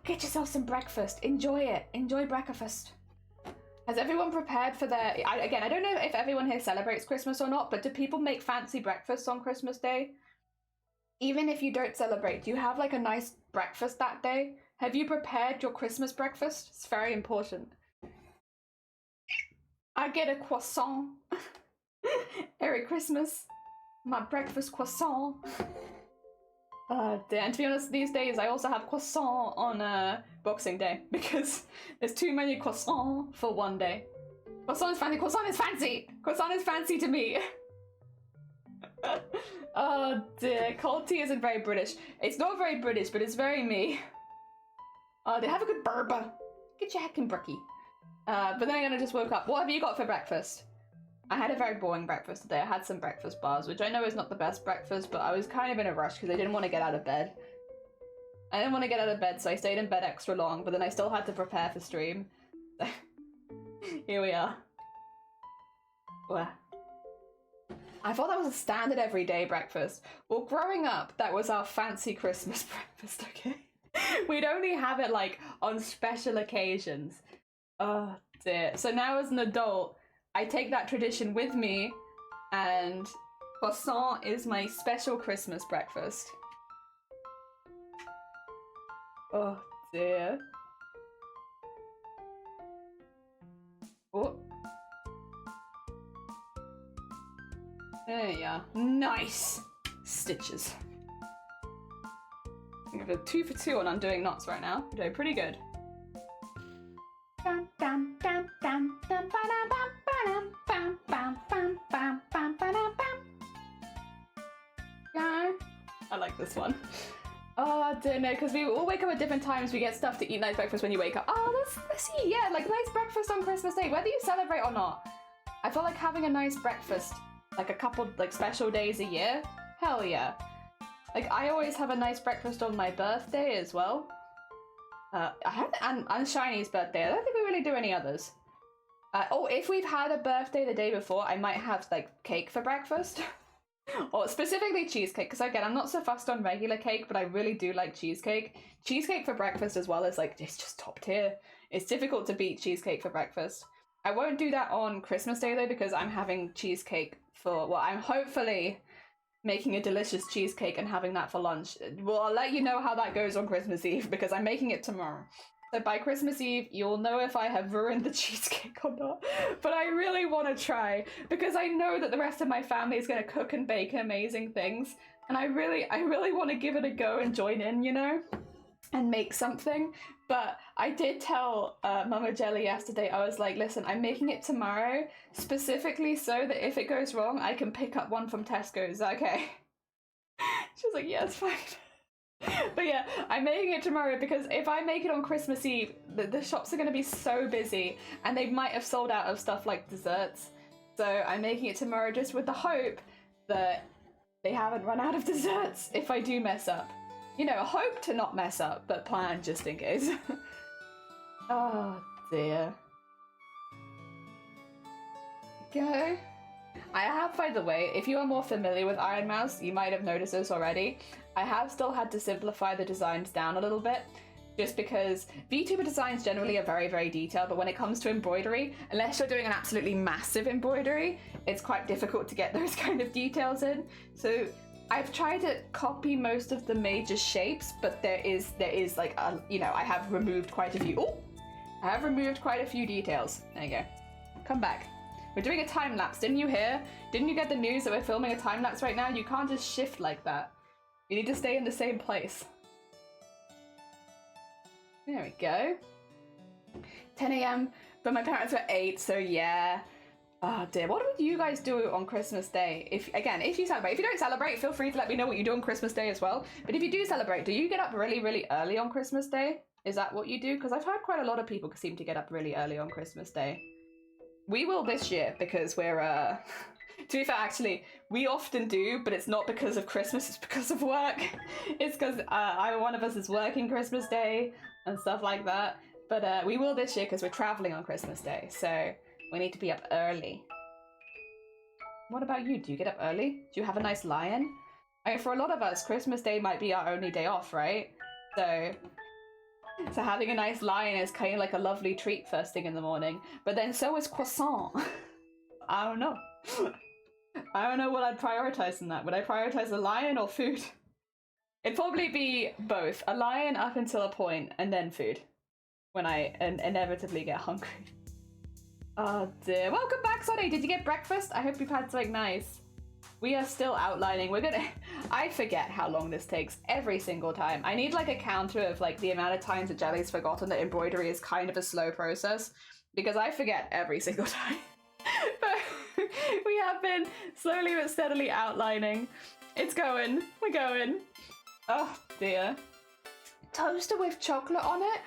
Get yourself some breakfast. Enjoy it. Enjoy breakfast. Has everyone prepared for their? Again, I don't know if everyone here celebrates Christmas or not, but do people make fancy breakfasts on Christmas Day? Even if you don't celebrate, do you have like a nice breakfast that day? Have you prepared your Christmas breakfast? It's very important. I get a croissant every Christmas. My breakfast croissant. And to be honest, these days I also have croissant on Boxing Day because there's too many croissants for one day. Croissant is fancy. Croissant is fancy. Croissant is fancy to me. Oh dear, cold tea isn't very British. It's not very British, but it's very me. They have a good burba. Get your heckin' brookie. But then again, I just woke up. What have you got for breakfast? I had a very boring breakfast today. I had some breakfast bars, which I know is not the best breakfast, but I was kind of in a rush because I didn't want to get out of bed. I didn't want to get out of bed, so I stayed in bed extra long, but then I still had to prepare for stream. So, here we are. Well, I thought that was a standard everyday breakfast. Well, growing up, that was our fancy Christmas breakfast, okay? We'd only have it, like, on special occasions. Oh, dear. So now as an adult, I take that tradition with me, and croissant is my special Christmas breakfast. Oh dear. Oh. There you are. Nice! Stitches. I have a 2 for 2 on undoing knots right now. We're doing pretty good. Yeah, I like this one. Oh, I don't know, because we all wake up at different times. We get stuff to eat. Nice breakfast when you wake up. Oh, let's see. Yeah, like nice breakfast on Christmas Day, whether you celebrate or not. I feel like having a nice breakfast, like a couple like special days a year. Hell yeah. Like I always have a nice breakfast on my birthday as well. I haven't, and Shiny's birthday. I don't think we really do any others. Oh, if we've had a birthday the day before, I might have like cake for breakfast. Or specifically cheesecake, because again, I'm not so fussed on regular cake, but I really do like cheesecake. Cheesecake for breakfast as well is like, it's just top tier. It's difficult to beat cheesecake for breakfast. I won't do that on Christmas Day though, because I'm having cheesecake for, well, I'm hopefully making a delicious cheesecake and having that for lunch. Well, I'll let you know how that goes on Christmas Eve, because I'm making it tomorrow. So by Christmas Eve, you'll know if I have ruined the cheesecake or not. But I really want to try, because I know that the rest of my family is going to cook and bake amazing things. And I really want to give it a go and join in, you know, and make something. But I did tell Mama Jelly yesterday, I was like, listen, I'm making it tomorrow, specifically so that if it goes wrong, I can pick up one from Tesco's. Is that okay? She was like, yeah, it's fine. But yeah, I'm making it tomorrow because if I make it on Christmas Eve, the shops are going to be so busy and they might have sold out of stuff like desserts. So I'm making it tomorrow just with the hope that they haven't run out of desserts if I do mess up. You know, hope to not mess up, but plan just in case. Oh dear. Go. I have, by the way, if you are more familiar with Iron Mouse, you might have noticed this already. I have still had to simplify the designs down a little bit, just because VTuber designs generally are very, very detailed, but when it comes to embroidery, unless you're doing an absolutely massive embroidery, it's quite difficult to get those kind of details in. So I've tried to copy most of the major shapes, but there is like, you know, I have removed quite a few. Oh, I have removed quite a few details. There you go. Come back. We're doing a time lapse. Didn't you hear? Didn't you get the news that we're filming a time lapse right now? You can't just shift like that. You need to stay in the same place. There we go. 10 a.m. But my parents were 8, so yeah. Oh dear. What would you guys do on Christmas Day? If you celebrate. If you don't celebrate, feel free to let me know what you do on Christmas Day as well. But if you do celebrate, do you get up really, really early on Christmas Day? Is that what you do? Because I've heard quite a lot of people seem to get up really early on Christmas Day. We will this year because we're, to be fair, actually, we often do, but it's not because of Christmas, it's because of work. It's because one of us is working Christmas Day and stuff like that. But we will this year because we're traveling on Christmas Day, so we need to be up early. What about you? Do you get up early? Do you have a nice lie-in? I mean, for a lot of us, Christmas Day might be our only day off, right? So having a nice lie-in is kind of like a lovely treat first thing in the morning. But then so is croissant. I don't know. I don't know what I'd prioritize in that. Would I prioritize a lie-in or food? It'd probably be both. A lie-in up until a point, and then food. When I inevitably get hungry. Oh dear. Welcome back, Sonny. Did you get breakfast? I hope you've had something nice. We are still outlining. I forget how long this takes every single time. I need like a counter of like the amount of times that Jelly's forgotten that embroidery is kind of a slow process, because I forget every single time. But we have been slowly but steadily outlining. It's going. We're going. Oh dear. Toaster with chocolate on it?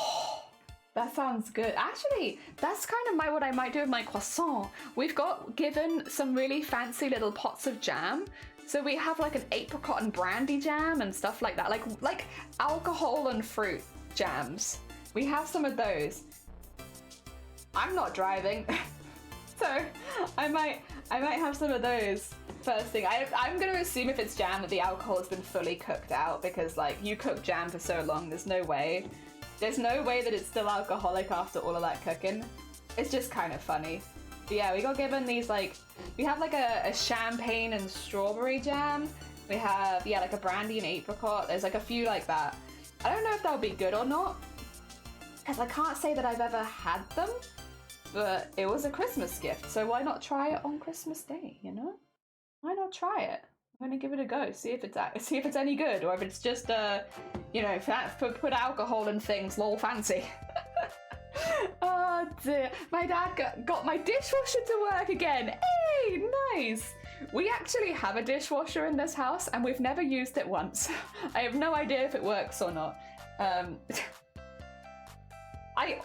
Oh, that sounds good. Actually, that's kind of what I might do with my croissant. We've got given some really fancy little pots of jam. So we have like an apricot and brandy jam and stuff like that. Like alcohol and fruit jams. We have some of those. I'm not driving. So I might have some of those first thing. I'm going to assume if it's jam that the alcohol has been fully cooked out, because like you cook jam for so long, there's no way that it's still alcoholic after all of that cooking. It's just kind of funny. But yeah, we got given these we have like a champagne and strawberry jam. We have, yeah, like a brandy and apricot. There's like a few like that. I don't know if that'll be good or not, because I can't say that I've ever had them, but it was a Christmas gift, so why not try it on Christmas Day, you know? Why not try it? I'm gonna give it a go, see if it's any good, or if it's just you know, put alcohol in things, lol fancy. Oh dear, my dad got my dishwasher to work again. Hey, nice. We actually have a dishwasher in this house and we've never used it once. I have no idea if it works or not.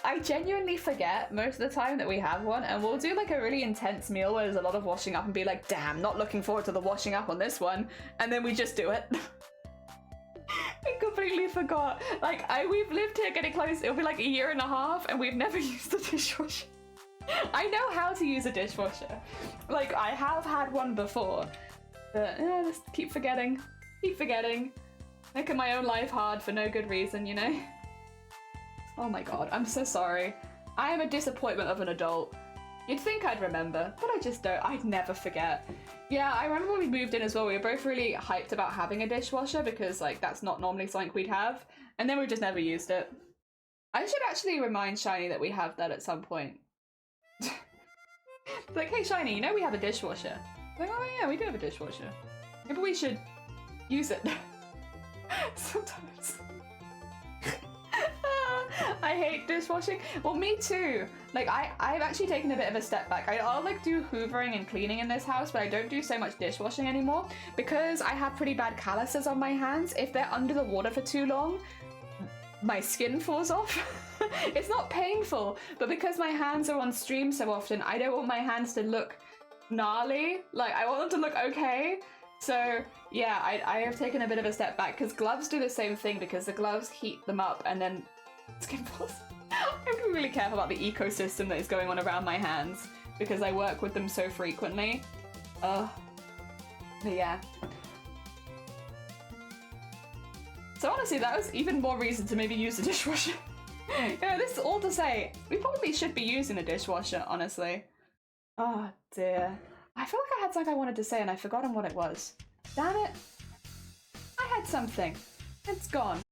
I genuinely forget most of the time that we have one, and we'll do like a really intense meal where there's a lot of washing up and be like, damn, not looking forward to the washing up on this one, and then we just do it. We completely forgot. Like, we've lived here getting close, it'll be like a year and a half, and we've never used a dishwasher. I know how to use a dishwasher. Like, I have had one before, but just keep forgetting. Making my own life hard for no good reason, you know? Oh my god, I'm so sorry. I am a disappointment of an adult. You'd think I'd remember, but I just don't. I'd never forget. Yeah, I remember when we moved in as well, we were both really hyped about having a dishwasher because like that's not normally something we'd have, and then we just never used it. I should actually remind Shiny that we have that at some point. It's like, hey Shiny, you know we have a dishwasher. Like, oh yeah, we do have a dishwasher. Maybe we should use it. Sometimes. I hate dishwashing. Well, me too. Like, I've actually taken a bit of a step back. I'll like do hoovering and cleaning in this house, but I don't do so much dishwashing anymore because I have pretty bad calluses on my hands. If they're under the water for too long, my skin falls off. It's not painful, but because my hands are on stream so often, I don't want my hands to look gnarly. Like, I want them to look okay. So yeah, I have taken a bit of a step back because gloves do the same thing, because the gloves heat them up and then skin falls. I have to be really careful about the ecosystem that is going on around my hands because I work with them so frequently. But yeah. So honestly, that was even more reason to maybe use the dishwasher. You know, this is all to say, we probably should be using a dishwasher, honestly. Oh dear. I feel like I had something I wanted to say and I've forgotten what it was. Damn it. I had something. It's gone.